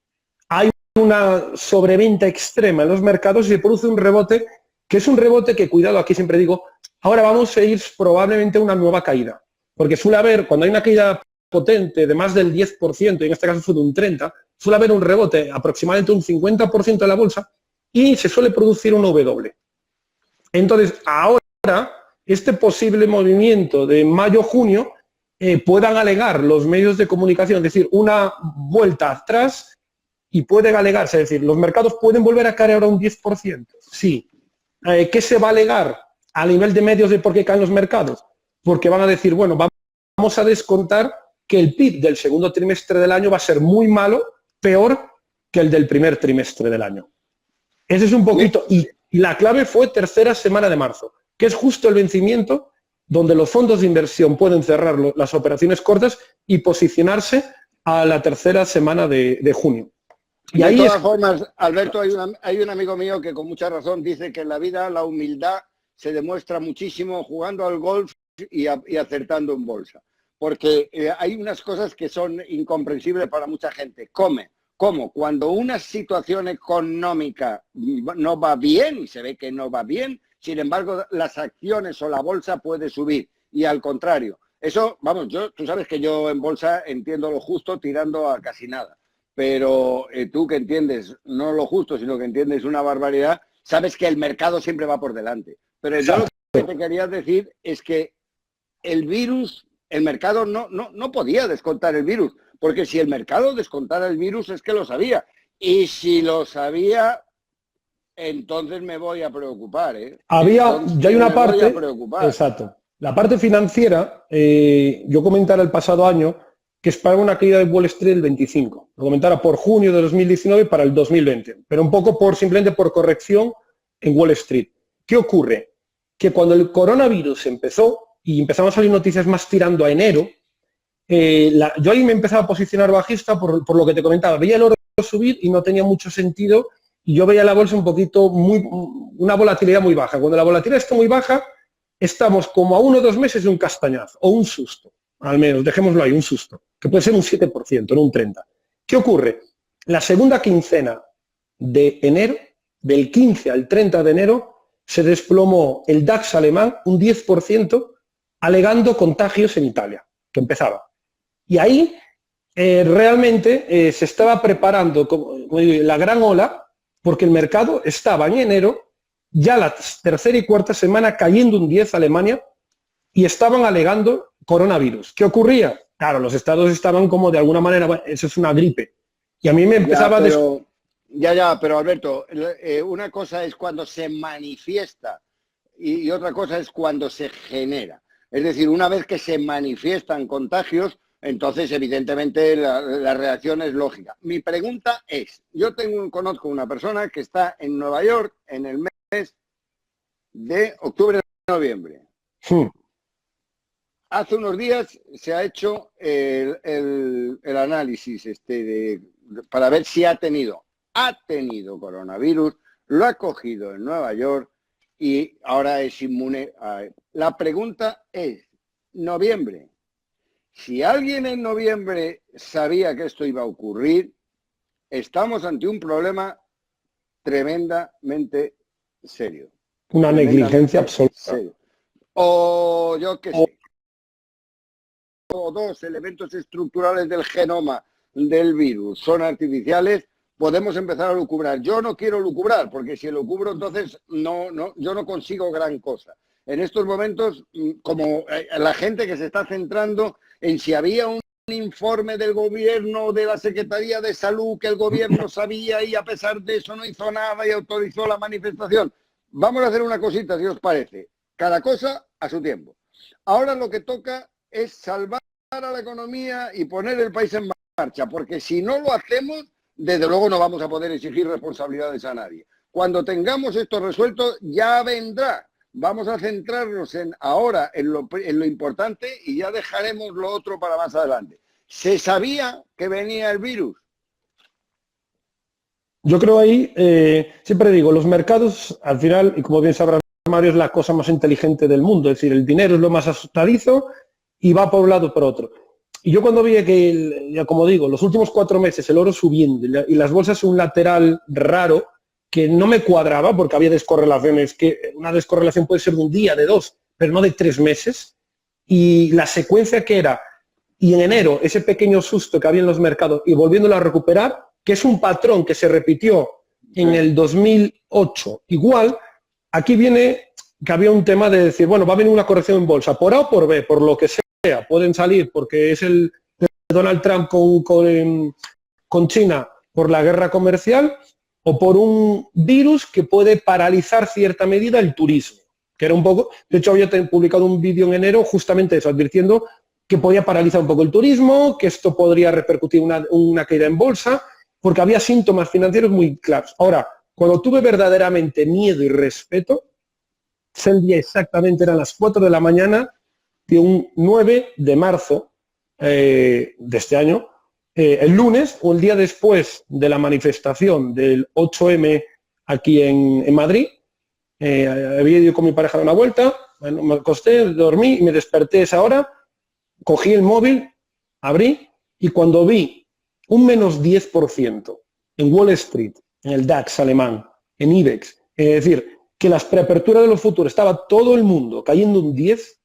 hay una sobreventa extrema en los mercados y se produce un rebote, que es un rebote que, cuidado, aquí siempre digo, ahora vamos a ir probablemente a una nueva caída, porque suele haber, cuando hay una caída potente de más del 10%, y en este caso fue de un 30%, suele haber un rebote aproximadamente un 50% de la bolsa y se suele producir un W. Entonces, ahora, este posible movimiento de mayo-junio puedan alegar los medios de comunicación, es decir, una vuelta atrás y pueden alegarse, es decir, los mercados pueden volver a caer ahora un 10%. Sí. ¿Qué se va a alegar a nivel de medios de por qué caen los mercados? Porque van a decir, bueno, vamos a descontar que el PIB del segundo trimestre del año va a ser muy malo, peor que el del primer trimestre del año. Ese es un poquito, y la clave fue tercera semana de marzo, que es justo el vencimiento donde los fondos de inversión pueden cerrar las operaciones cortas y posicionarse a la tercera semana de junio. Y de todas formas, Alberto, hay un amigo mío que con mucha razón dice que en la vida la humildad se demuestra muchísimo jugando al golf y acertando en bolsa. Porque hay unas cosas que son incomprensibles para mucha gente. ¿Cómo? Cuando una situación económica no va bien, y se ve que no va bien, sin embargo, las acciones o la bolsa puede subir. Y al contrario. Eso, vamos, tú sabes que yo en bolsa entiendo lo justo tirando a casi nada. Pero tú que entiendes no lo justo, sino que entiendes una barbaridad, sabes que el mercado siempre va por delante. Pero yo lo que te quería decir es que el virus, el mercado no podía descontar el virus, porque si el mercado descontara el virus es que lo sabía. Y si lo sabía, entonces me voy a preocupar. Ya hay una parte, exacto, la parte financiera, yo comentara el pasado año que esperaba una caída de Wall Street del 25%. Lo comentara por junio de 2019 para el 2020, pero un poco simplemente por corrección en Wall Street. ¿Qué ocurre? Que cuando el coronavirus empezó y empezaron a salir noticias más tirando a enero, yo ahí me empezaba a posicionar bajista por lo que te comentaba. Veía el oro subir y no tenía mucho sentido y yo veía la bolsa un poquito, una volatilidad muy baja. Cuando la volatilidad está muy baja, estamos como a 1 o 2 meses de un castañazo o un susto. Al menos, dejémoslo ahí, un susto, que puede ser un 7%, no un 30%. ¿Qué ocurre? La segunda quincena de enero, del 15 al 30 de enero, se desplomó el DAX alemán un 10%, alegando contagios en Italia, que empezaba. Y ahí realmente se estaba preparando como digo, la gran ola, porque el mercado estaba en enero, ya la tercera y cuarta semana cayendo un 10% Alemania, y estaban alegando coronavirus. ¿Qué ocurría? Claro, los estados estaban como de alguna manera, bueno, eso es una gripe. Y a mí me empezaba pero Alberto, una cosa es cuando se manifiesta y otra cosa es cuando se genera. Es decir, una vez que se manifiestan contagios, entonces evidentemente la reacción es lógica. Mi pregunta es, conozco una persona que está en Nueva York en el mes de octubre-noviembre. Hace unos días se ha hecho el análisis para ver si ha tenido coronavirus, lo ha cogido en Nueva York y ahora es inmune. La pregunta es, noviembre. Si alguien en noviembre sabía que esto iba a ocurrir, estamos ante un problema tremendamente serio. Una negligencia absoluta. Serio. O yo qué sé. O 2 elementos estructurales del genoma del virus son artificiales, podemos empezar a lucubrar. Yo no quiero lucubrar, porque si lucubro entonces yo no consigo gran cosa. En estos momentos, como la gente que se está centrando en si había un informe del gobierno, de la Secretaría de Salud, que el gobierno sabía y a pesar de eso no hizo nada y autorizó la manifestación. Vamos a hacer una cosita, si os parece. Cada cosa a su tiempo. Ahora lo que toca es salvar a la economía y poner el país en marcha, porque si no lo hacemos, desde luego no vamos a poder exigir responsabilidades a nadie. Cuando tengamos esto resuelto, ya vendrá. Vamos a centrarnos ahora en lo importante y ya dejaremos lo otro para más adelante. ¿Se sabía que venía el virus? Yo creo ahí, siempre digo, los mercados, al final, y como bien sabrás, Mario, es la cosa más inteligente del mundo. Es decir, el dinero es lo más asustadizo y va por un lado por otro. Y yo cuando vi que, ya como digo, los últimos 4 meses el oro subiendo y las bolsas un lateral raro, que no me cuadraba porque había descorrelaciones, que una descorrelación puede ser de un día, de 2, pero no de 3 meses. Y la secuencia que era, y en enero, ese pequeño susto que había en los mercados y volviéndolo a recuperar, que es un patrón que se repitió en el 2008. Igual, aquí viene que había un tema de decir, bueno, va a venir una corrección en bolsa, por A o por B, por lo que sea, pueden salir porque es el Donald Trump con China por la guerra comercial o por un virus que puede paralizar cierta medida el turismo, que era un poco, de hecho había publicado un vídeo en enero justamente eso, advirtiendo que podía paralizar un poco el turismo, que esto podría repercutir una caída en bolsa, porque había síntomas financieros muy claros. Ahora, cuando tuve verdaderamente miedo y respeto, el día exactamente, eran las 4 de la mañana de un 9 de marzo de este año, el lunes o el día después de la manifestación del 8M aquí en Madrid. Había ido con mi pareja de una vuelta, bueno, me acosté, dormí y me desperté a esa hora, cogí el móvil, abrí y cuando vi un menos 10% en Wall Street, en el DAX alemán, en IBEX, es decir, que las preaperturas de los futuros estaba todo el mundo cayendo un 10,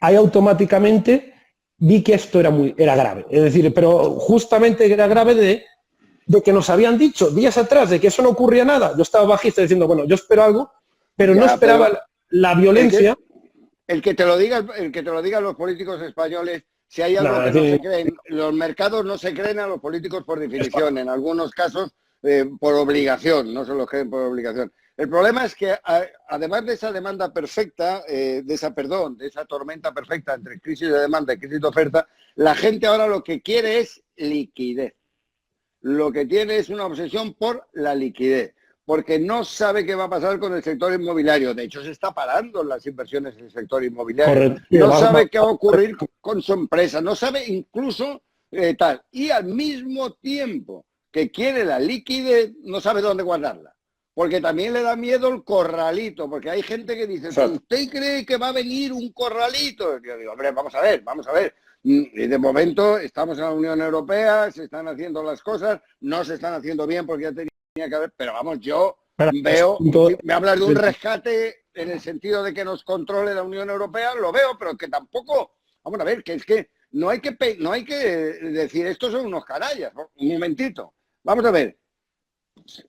ahí automáticamente vi que esto era grave. Es decir, pero justamente era grave de que nos habían dicho días atrás de que eso no ocurría nada. Yo estaba bajista diciendo, bueno, yo espero algo, pero ya, no esperaba la violencia. El que te lo digan los políticos españoles, si hay algo que no se creen, los mercados no se creen a los políticos por definición, en algunos casos por obligación, no se los creen por obligación. El problema es que además de esa demanda perfecta, de esa tormenta perfecta entre crisis de demanda y crisis de oferta, la gente ahora lo que quiere es liquidez. Lo que tiene es una obsesión por la liquidez, porque no sabe qué va a pasar con el sector inmobiliario. De hecho, se está parando las inversiones en el sector inmobiliario. Correcto. No sabe qué va a ocurrir con su empresa, no sabe incluso tal. Y al mismo tiempo que quiere la liquidez, no sabe dónde guardarla. Porque también le da miedo el corralito, porque hay gente que dice, ¿usted cree que va a venir un corralito? Yo digo, hombre, vamos a ver. Y de momento estamos en la Unión Europea, se están haciendo las cosas, no se están haciendo bien porque ya tenía que haber, pero vamos, yo veo, me hablas de un rescate en el sentido de que nos controle la Unión Europea, lo veo, pero que tampoco, vamos a ver, que es que no hay que decir, estos son unos canallas, un momentito, vamos a ver,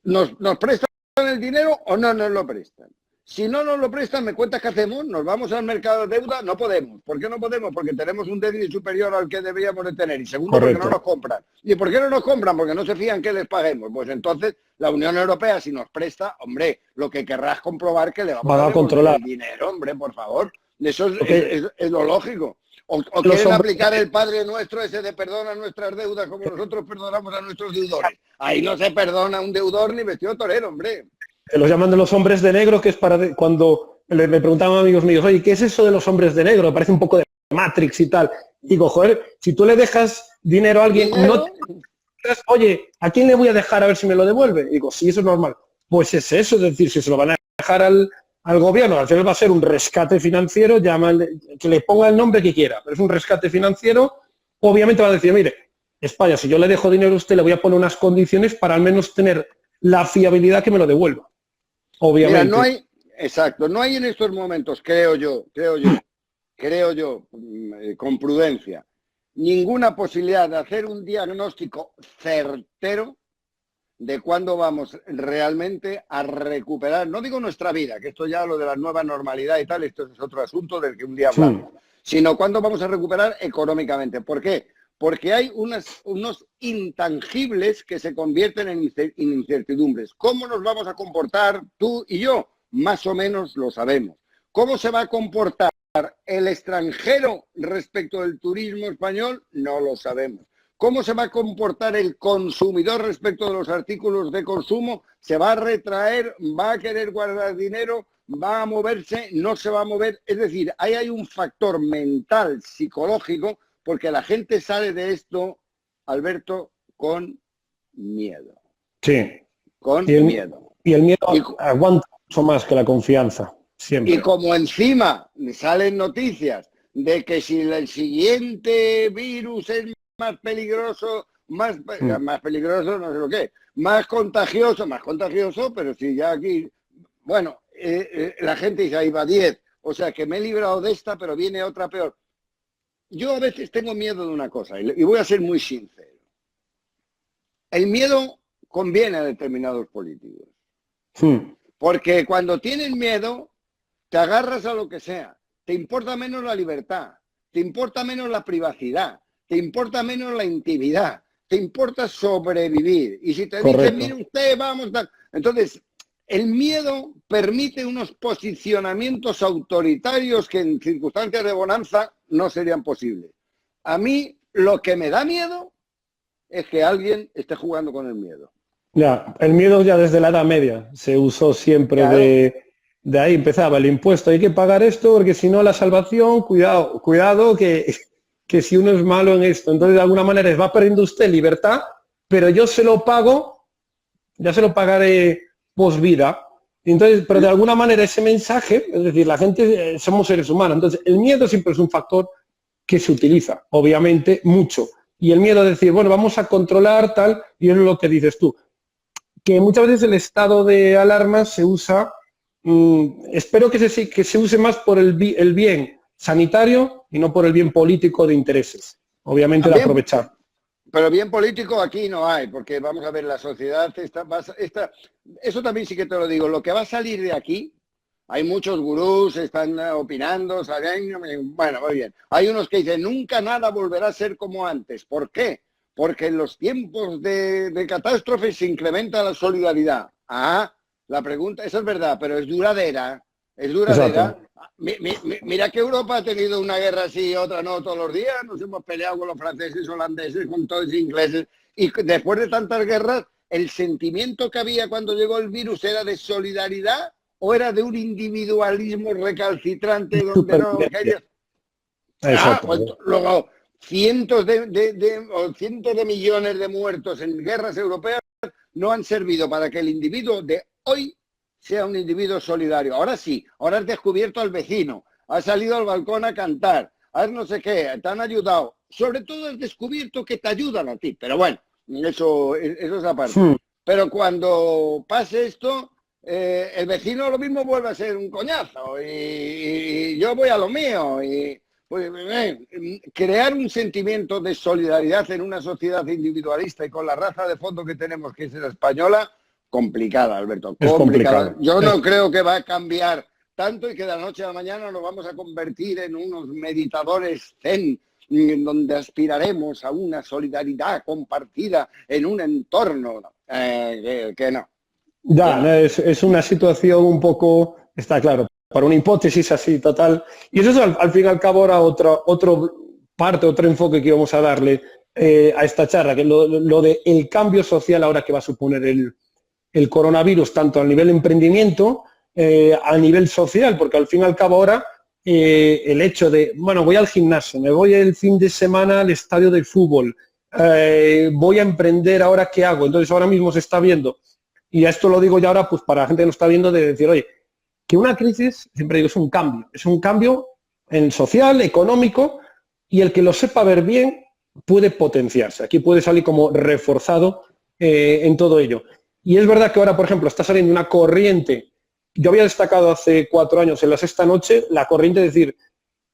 ¿nos prestan el dinero o no nos lo prestan? Si no nos lo prestan, ¿me cuentas qué hacemos? ¿Nos vamos al mercado de deuda? No podemos. ¿Por qué no podemos? Porque tenemos un déficit superior al que deberíamos de tener. Y segundo, Correcto. Porque no nos compran. ¿Y por qué no nos compran? Porque no se fían que les paguemos. Pues entonces, la Unión Europea, si nos presta, hombre, lo que querrás comprobar que le vamos a controlar el dinero, hombre, por favor. Eso es lo lógico. O quieren aplicar el Padre Nuestro ese de perdona nuestras deudas como nosotros perdonamos a nuestros deudores. Ahí no se perdona un deudor ni vestido torero, hombre. Los llaman de los hombres de negro, que es para cuando me preguntaban amigos míos, oye, ¿qué es eso de los hombres de negro? Me parece un poco de Matrix y tal. Digo, joder, si tú le dejas dinero a alguien, no te... oye, ¿a quién le voy a dejar a ver si me lo devuelve? Digo, sí, eso es normal. Pues es eso, es decir, si se lo van a dejar al gobierno, al final va a ser un rescate financiero, que le ponga el nombre que quiera, pero es un rescate financiero, obviamente va a decir, mire, España, si yo le dejo dinero a usted, le voy a poner unas condiciones para al menos tener la fiabilidad que me lo devuelva. Obviamente. Mira, no hay en estos momentos, creo yo, con prudencia, ninguna posibilidad de hacer un diagnóstico certero de cuándo vamos realmente a recuperar, no digo nuestra vida, que esto ya lo de la nueva normalidad y tal, esto es otro asunto del que un día hablamos, sino cuándo vamos a recuperar económicamente. ¿Por qué? Porque hay unos intangibles que se convierten en incertidumbres. ¿Cómo nos vamos a comportar tú y yo? Más o menos lo sabemos. ¿Cómo se va a comportar el extranjero respecto del turismo español? No lo sabemos. ¿Cómo se va a comportar el consumidor respecto de los artículos de consumo? ¿Se va a retraer? ¿Va a querer guardar dinero? ¿Va a moverse? ¿No se va a mover? Es decir, ahí hay un factor mental, psicológico, porque la gente sale de esto, Alberto, con miedo. Sí. Con miedo. Y el miedo aguanta mucho más que la confianza, siempre. Y como encima me salen noticias de que si el siguiente virus es más peligroso, más peligroso, no sé lo que, más contagioso, pero si ya aquí, bueno, la gente dice, ahí va 10, o sea que me he librado de esta, pero viene otra peor. Yo a veces tengo miedo de una cosa, y voy a ser muy sincero. El miedo conviene a determinados políticos. Porque cuando tienen miedo, te agarras a lo que sea. Te importa menos la libertad, te importa menos la privacidad, te importa menos la intimidad, te importa sobrevivir. Y si te dicen, mire usted, vamos... Entonces, el miedo permite unos posicionamientos autoritarios que en circunstancias de bonanza no serían posibles. A mí lo que me da miedo es que alguien esté jugando con el miedo. Ya, el miedo ya desde la Edad Media se usó siempre, claro. De ahí empezaba el impuesto, hay que pagar esto porque si no la salvación, cuidado que si uno es malo en esto, entonces de alguna manera va perdiendo usted libertad, pero yo se lo pago, ya se lo pagaré post vida. Entonces, pero de alguna manera ese mensaje, es decir, la gente, somos seres humanos, entonces el miedo siempre es un factor que se utiliza, obviamente, mucho. Y el miedo de decir, bueno, vamos a controlar tal, y es lo que dices tú, que muchas veces el estado de alarma se usa, espero que se use más por el bien sanitario y no por el bien político de intereses, obviamente de aprovechar. Pero bien político aquí no hay, porque vamos a ver, la sociedad eso también sí que te lo digo, lo que va a salir de aquí, hay muchos gurús, están opinando, ¿saben? Bueno, muy bien. Hay unos que dicen, nunca nada volverá a ser como antes. ¿Por qué? Porque en los tiempos de catástrofes se incrementa la solidaridad. Ah, la pregunta, eso es verdad, pero es duradera. Es duradera. Mira que Europa ha tenido una guerra así y otra no todos los días. Nos hemos peleado con los franceses, holandeses, con todos los ingleses. Y después de tantas guerras, el sentimiento que había cuando llegó el virus era de solidaridad o era de un individualismo recalcitrante donde no querías... pues, luego, cientos de millones de muertos en guerras europeas no han servido para que el individuo de hoy sea un individuo solidario. Ahora sí, ahora has descubierto al vecino, has salido al balcón a cantar, has no sé qué, te han ayudado. Sobre todo has descubierto que te ayudan a ti. Pero bueno, eso es aparte. Pero cuando pase esto... el vecino lo mismo vuelve a ser un coñazo y yo voy a lo mío y pues, crear un sentimiento de solidaridad en una sociedad individualista y con la raza de fondo que tenemos, que es la española, complicada, Alberto, complicada. Yo no creo que va a cambiar tanto y que de la noche a la mañana nos vamos a convertir en unos meditadores zen donde aspiraremos a una solidaridad compartida en un entorno que no. Ya, es una situación un poco, está claro, para una hipótesis así total. Y eso es al fin y al cabo ahora otro enfoque que íbamos a darle a esta charla, que es lo de el cambio social ahora que va a suponer el coronavirus, tanto a nivel emprendimiento, a nivel social, porque al fin y al cabo ahora el hecho de, bueno, voy al gimnasio, me voy el fin de semana al estadio de fútbol, voy a emprender, ¿ahora qué hago? Entonces ahora mismo se está viendo. Y a esto lo digo ya ahora, pues para la gente que lo está viendo, de decir, oye, que una crisis, siempre digo, es un cambio en social, económico, y el que lo sepa ver bien puede potenciarse. Aquí puede salir como reforzado en todo ello. Y es verdad que ahora, por ejemplo, está saliendo una corriente. Yo había destacado hace 4 años en La Sexta Noche la corriente de decir,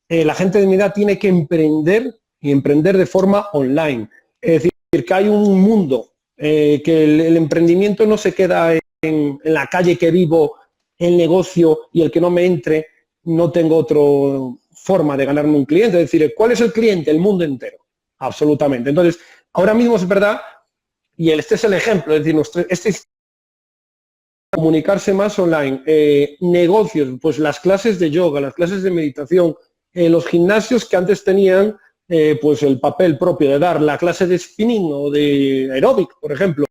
la gente de mi edad tiene que emprender y emprender de forma online. Es decir, que hay un mundo que el emprendimiento no se queda en la calle que vivo, el negocio y el que no me entre, no tengo otra forma de ganarme un cliente. Es decir, ¿cuál es el cliente? El mundo entero, absolutamente. Entonces, ahora mismo es verdad, y este es el ejemplo, es decir, este comunicarse más online, negocios, pues las clases de yoga, las clases de meditación, los gimnasios que antes tenían pues el papel propio de dar la clase de spinning o de aeróbic, por ejemplo,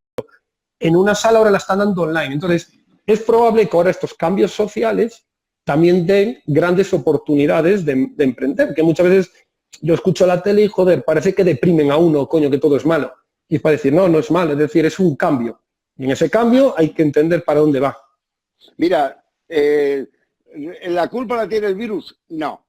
en una sala ahora la están dando online. Entonces, es probable que ahora estos cambios sociales también den grandes oportunidades de emprender, que muchas veces yo escucho la tele y, joder, parece que deprimen a uno, coño, que todo es malo. Y es para decir, no, no es malo, es decir, es un cambio. Y en ese cambio hay que entender para dónde va. Mira, ¿la culpa la tiene el virus? No.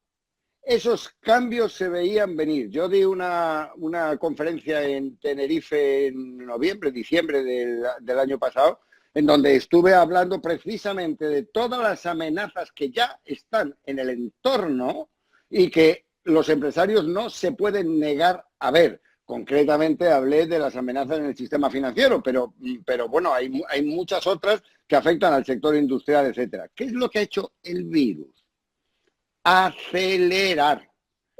Esos cambios se veían venir. Yo di una conferencia en Tenerife en noviembre, diciembre del año pasado, en donde estuve hablando precisamente de todas las amenazas que ya están en el entorno y que los empresarios no se pueden negar a ver. Concretamente hablé de las amenazas en el sistema financiero, pero bueno, hay muchas otras que afectan al sector industrial, etcétera. ¿Qué es lo que ha hecho el virus? Acelerar.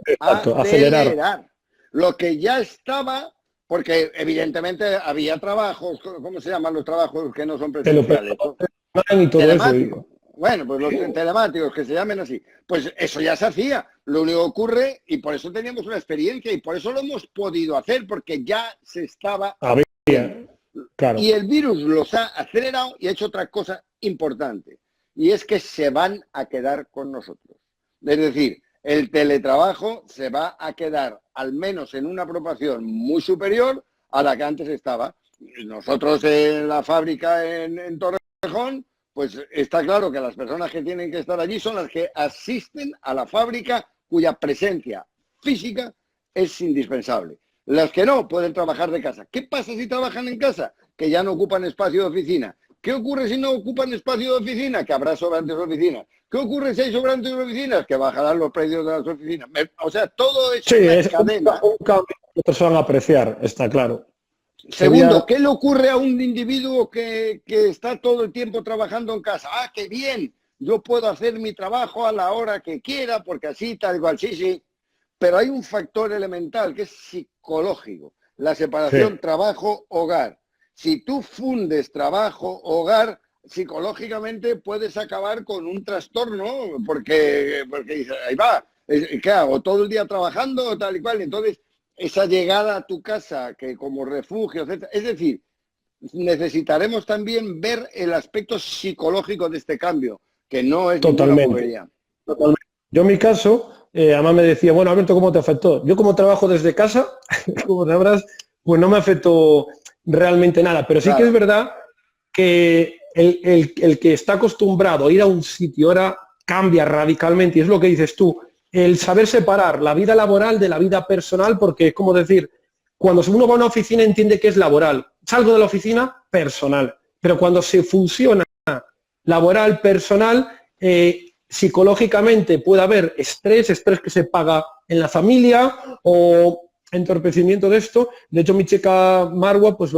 Exacto, Acelerar. Lo que ya estaba, porque evidentemente había trabajos, ¿cómo se llaman los trabajos que no son presenciales? Y todo telemáticos. Bueno, pues los telemáticos, que se llamen así. Pues eso ya se hacía. Lo único que ocurre, y por eso teníamos una experiencia, y por eso lo hemos podido hacer, porque ya se estaba haciendo. Claro. Y el virus los ha acelerado y ha hecho otra cosa importante. Y es que se van a quedar con nosotros. Es decir, el teletrabajo se va a quedar al menos en una proporción muy superior a la que antes estaba. Nosotros en la fábrica en Torrejón, pues está claro que las personas que tienen que estar allí son las que asisten a la fábrica cuya presencia física es indispensable. Las que no pueden trabajar de casa. ¿Qué pasa si trabajan en casa? Que ya no ocupan espacio de oficina. ¿Qué ocurre si no ocupan espacio de oficina? Que habrá sobrantes de oficinas. ¿Qué ocurre si hay sobrantes de oficinas? Que bajarán los precios de las oficinas. O sea, todo eso es cadena. Un cambio que otros van a apreciar, está claro. Segundo, ¿qué le ocurre a un individuo que está todo el tiempo trabajando en casa? ¡Ah, qué bien! Yo puedo hacer mi trabajo a la hora que quiera, porque así, tal cual, sí. Pero hay un factor elemental que es psicológico. La separación trabajo-hogar. Si tú fundes trabajo-hogar, psicológicamente puedes acabar con un trastorno, porque dices, ahí va, ¿qué hago? ¿Todo el día trabajando tal y cual? Entonces, esa llegada a tu casa, que como refugio, etc. Es decir, necesitaremos también ver el aspecto psicológico de este cambio, que no es ninguna bobería. Totalmente. Yo en mi caso, además me decía, bueno, Alberto, ¿cómo te afectó? Yo como trabajo desde casa, como sabrás, pues no me afectó realmente nada, pero sí que es verdad que el que está acostumbrado a ir a un sitio ahora cambia radicalmente, y es lo que dices tú, el saber separar la vida laboral de la vida personal, porque es como decir, cuando uno va a una oficina entiende que es laboral, salgo de la oficina, personal, pero cuando se fusiona laboral, personal, psicológicamente puede haber estrés que se paga en la familia o entorpecimiento de esto. De hecho, mi chica Marwa pues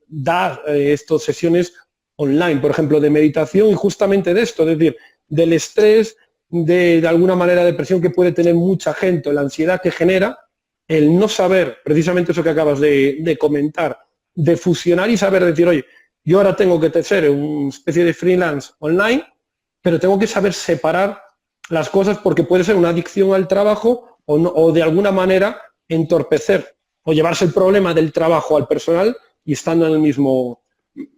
da estas sesiones online, por ejemplo, de meditación y justamente de esto, es decir, del estrés, de alguna manera depresión que puede tener mucha gente, la ansiedad que genera, el no saber, precisamente eso que acabas de comentar, de fusionar y saber decir, oye, yo ahora tengo que ser una especie de freelance online, pero tengo que saber separar las cosas porque puede ser una adicción al trabajo o, no, o de alguna manera entorpecer o llevarse el problema del trabajo al personal y estando en el mismo...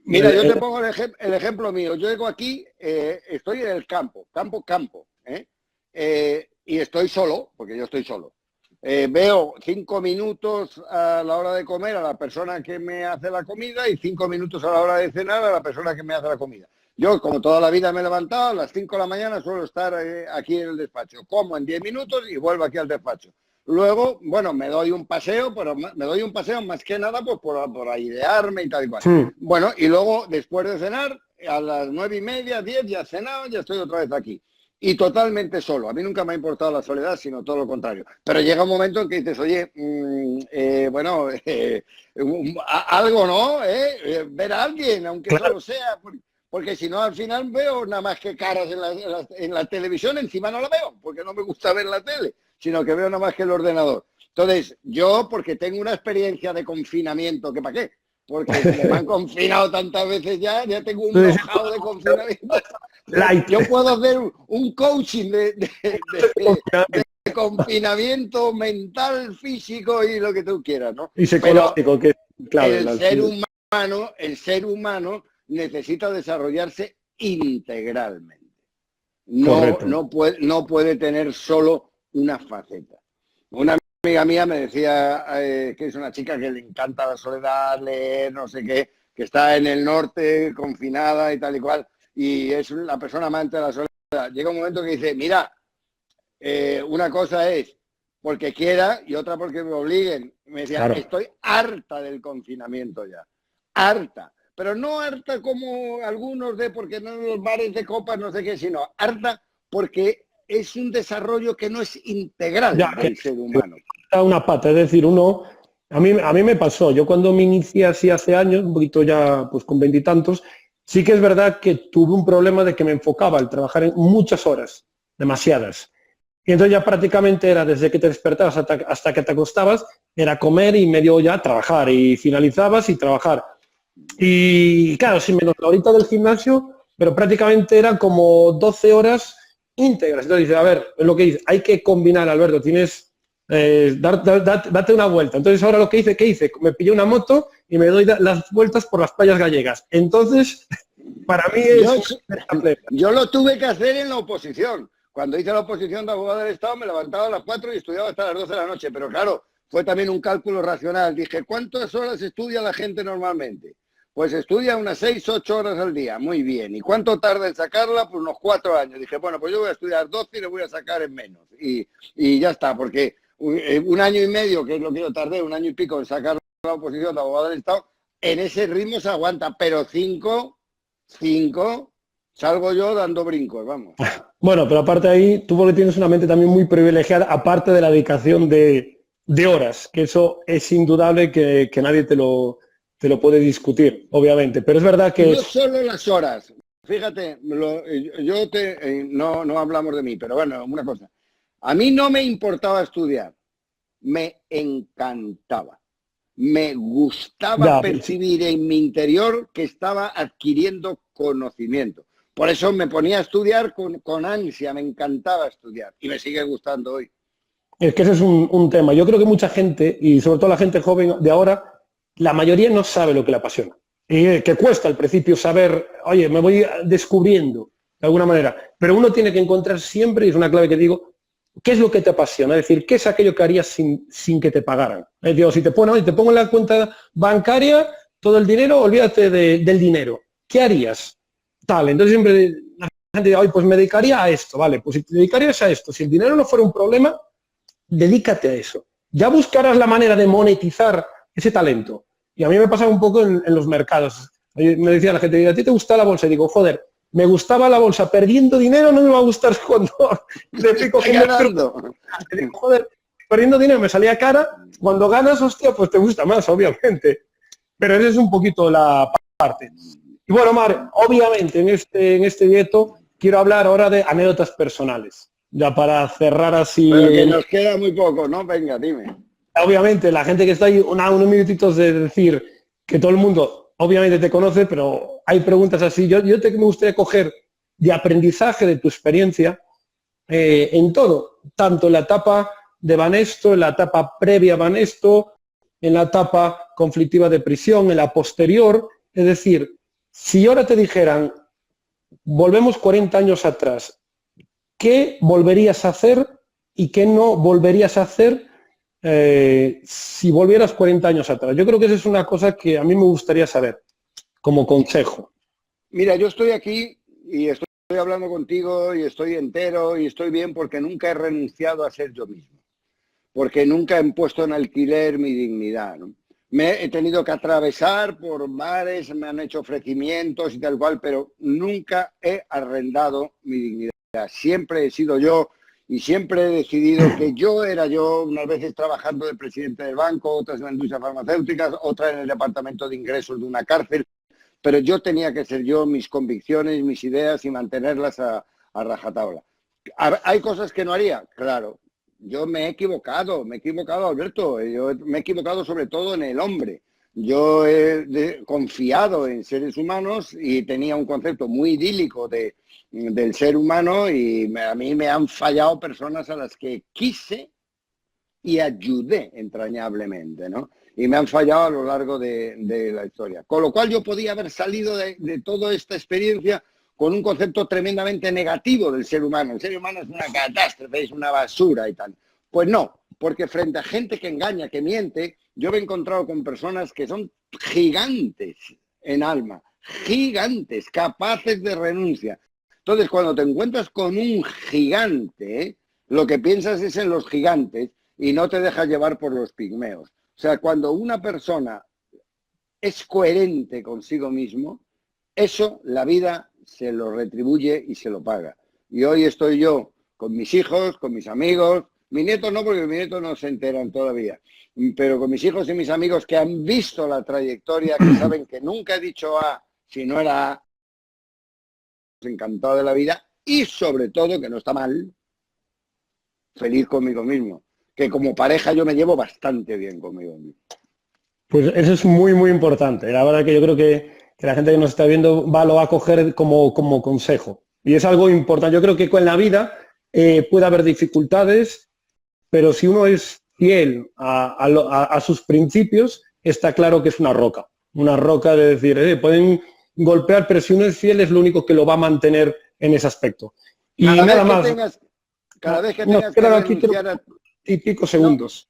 Mira, yo te pongo el ejemplo mío. Yo llego aquí, estoy en el campo, y estoy solo, porque yo estoy solo. Veo 5 minutos a la hora de comer a la persona que me hace la comida y 5 minutos a la hora de cenar a la persona que me hace la comida. Yo, como toda la vida me he levantado, a las 5 de la mañana suelo estar aquí en el despacho. Como en 10 minutos y vuelvo aquí al despacho. Luego, bueno, me doy un paseo, pero me doy un paseo más que nada pues, por airearme y tal y cual. Sí. Bueno, y luego, después de cenar, a las 9:30, 10, ya he cenado, ya estoy otra vez aquí. Y totalmente solo. A mí nunca me ha importado la soledad, sino todo lo contrario. Pero llega un momento en que dices, oye, algo, ¿no? Ver a alguien, aunque solo sea... Porque si no, al final veo nada más que caras en la televisión, encima no la veo, porque no me gusta ver la tele, sino que veo nada más que el ordenador. Entonces, yo, porque tengo una experiencia de confinamiento, que para qué, porque como me han confinado tantas veces ya tengo un know-how de confinamiento. Yo puedo hacer un coaching de confinamiento mental, físico y lo que tú quieras, ¿no? Y psicológico, que es clave. El ser humano necesita desarrollarse integralmente. No puede tener solo una faceta. Una amiga mía me decía que es una chica que le encanta la soledad, leer, no sé qué, que está en el norte, confinada y tal y cual, y es la persona amante de la soledad. Llega un momento que dice, mira, una cosa es porque quiera y otra porque me obliguen. Me decía, claro, estoy harta del confinamiento ya, harta. Pero no harta como algunos de porque no en los bares de copas, no sé qué, sino harta porque es un desarrollo que no es integral del ser humano. Una pata, es decir, a mí me pasó, yo cuando me inicié así hace años, un poquito ya pues con 20 y tantos, sí que es verdad que tuve un problema de que me enfocaba al trabajar en muchas horas, demasiadas. Y entonces ya prácticamente era desde que te despertabas hasta que te acostabas, era comer y medio ya trabajar, y finalizabas y trabajar. Y claro, sin menos la horita del gimnasio, pero prácticamente eran como 12 horas íntegras. Entonces dice, a ver, es lo que dice, hay que combinar, Alberto, tienes, date una vuelta. Entonces ahora lo que hice, ¿qué hice? Me pillé una moto y me doy las vueltas por las playas gallegas. Entonces, para mí es... Yo lo tuve que hacer en la oposición. Cuando hice la oposición de abogado del Estado me levantaba a las 4 y estudiaba hasta las 12 de la noche. Pero claro, fue también un cálculo racional. Dije, ¿cuántas horas estudia la gente normalmente? Pues estudia unas 6, 8 horas al día. Muy bien. ¿Y cuánto tarda en sacarla? Pues unos 4 años. Dije, bueno, pues yo voy a estudiar 12 y le voy a sacar en menos. Y ya está, porque un año y medio, que es lo que yo tardé, un año y pico en sacar la oposición de abogado del Estado, en ese ritmo se aguanta. Pero 5, salgo yo dando brincos, vamos. Bueno, pero aparte de ahí, tú porque tienes una mente también muy privilegiada, aparte de la dedicación de horas, que eso es indudable que nadie te lo puede discutir, obviamente. Pero es verdad que... No solo las horas. Fíjate, no hablamos de mí, pero bueno, una cosa. A mí no me importaba estudiar, me encantaba. Me gustaba percibir en mi interior que estaba adquiriendo conocimiento. Por eso me ponía a estudiar con ansia, me encantaba estudiar y me sigue gustando hoy. Es que ese es un tema. Yo creo que mucha gente, y sobre todo la gente joven de ahora, la mayoría no sabe lo que le apasiona. Y que cuesta al principio saber, oye, me voy descubriendo de alguna manera. Pero uno tiene que encontrar siempre, y es una clave que digo, ¿qué es lo que te apasiona? Es decir, ¿qué es aquello que harías sin que te pagaran? Es decir, si te pongo en la cuenta bancaria todo el dinero, olvídate del dinero. ¿Qué harías? Tal, entonces siempre la gente dice, pues me dedicaría a esto, vale, pues si te dedicarías a esto, si el dinero no fuera un problema, dedícate a eso. Ya buscarás la manera de monetizar ese talento. Y a mí me pasaba un poco en los mercados. Me decía la gente, ¿a ti te gusta la bolsa? Y digo, joder, me gustaba la bolsa, perdiendo dinero no me va a gustar cuando le pico que digo, joder, perdiendo dinero me salía cara, cuando ganas, hostia, pues te gusta más, obviamente. Pero esa es un poquito la parte. Y bueno, Mar, obviamente en este directo quiero hablar ahora de anécdotas personales. Ya para cerrar así... Pero que nos queda muy poco, ¿no? Venga, dime. Obviamente, la gente que está ahí, unos minutitos de decir que todo el mundo obviamente te conoce, pero hay preguntas así. Me gustaría coger de aprendizaje de tu experiencia en todo, tanto en la etapa de Banesto, en la etapa previa a Banesto, en la etapa conflictiva de prisión, en la posterior. Es decir, si ahora te dijeran, volvemos 40 años atrás, ¿qué volverías a hacer y qué no volverías a hacer si volvieras 40 años atrás? Yo creo que esa es una cosa que a mí me gustaría saber, como consejo. Mira, yo estoy aquí y estoy hablando contigo y estoy entero y estoy bien porque nunca he renunciado a ser yo mismo, porque nunca he puesto en alquiler mi dignidad, ¿no? He tenido que atravesar por mares, me han hecho ofrecimientos y tal cual, pero nunca he arrendado mi dignidad. Siempre he sido yo y siempre he decidido que yo era yo, unas veces trabajando de presidente del banco, otras en la industria farmacéutica, otras en el departamento de ingresos de una cárcel, pero yo tenía que ser yo, mis convicciones, mis ideas y mantenerlas a rajatabla. ¿Hay cosas que no haría? Claro. Yo me he equivocado, Alberto. Yo me he equivocado sobre todo en el hombre. Yo he confiado en seres humanos y tenía un concepto muy idílico del ser humano y a mí me han fallado personas a las que quise y ayudé entrañablemente, ¿no? Y me han fallado a lo largo de la historia. Con lo cual yo podía haber salido de toda esta experiencia con un concepto tremendamente negativo del ser humano. El ser humano es una catástrofe, es una basura y tal. Pues no, porque frente a gente que engaña, que miente, yo me he encontrado con personas que son gigantes en alma, gigantes, capaces de renuncia. Entonces, cuando te encuentras con un gigante, lo que piensas es en los gigantes y no te dejas llevar por los pigmeos. O sea, cuando una persona es coherente consigo mismo, eso la vida se lo retribuye y se lo paga. Y hoy estoy yo con mis hijos, con mis amigos, mis nietos no, porque mis nietos no se enteran todavía, pero con mis hijos y mis amigos que han visto la trayectoria, que saben que nunca he dicho A si no era A, encantado de la vida y sobre todo, que no está mal, feliz conmigo mismo. Que como pareja yo me llevo bastante bien conmigo mismo. Pues eso es muy, muy importante. La verdad que yo creo que la gente que nos está viendo lo va a coger como consejo. Y es algo importante. Yo creo que con la vida puede haber dificultades, pero si uno es fiel a sus principios, está claro que es una roca. Una roca de decir, pueden golpear, pero si uno es fiel es lo único que lo va a mantener en ese aspecto. Y nada más. Cada vez que tengas que renunciar a... y pico segundos.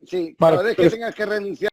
No, sí, Vale, cada vez que tengas que renunciar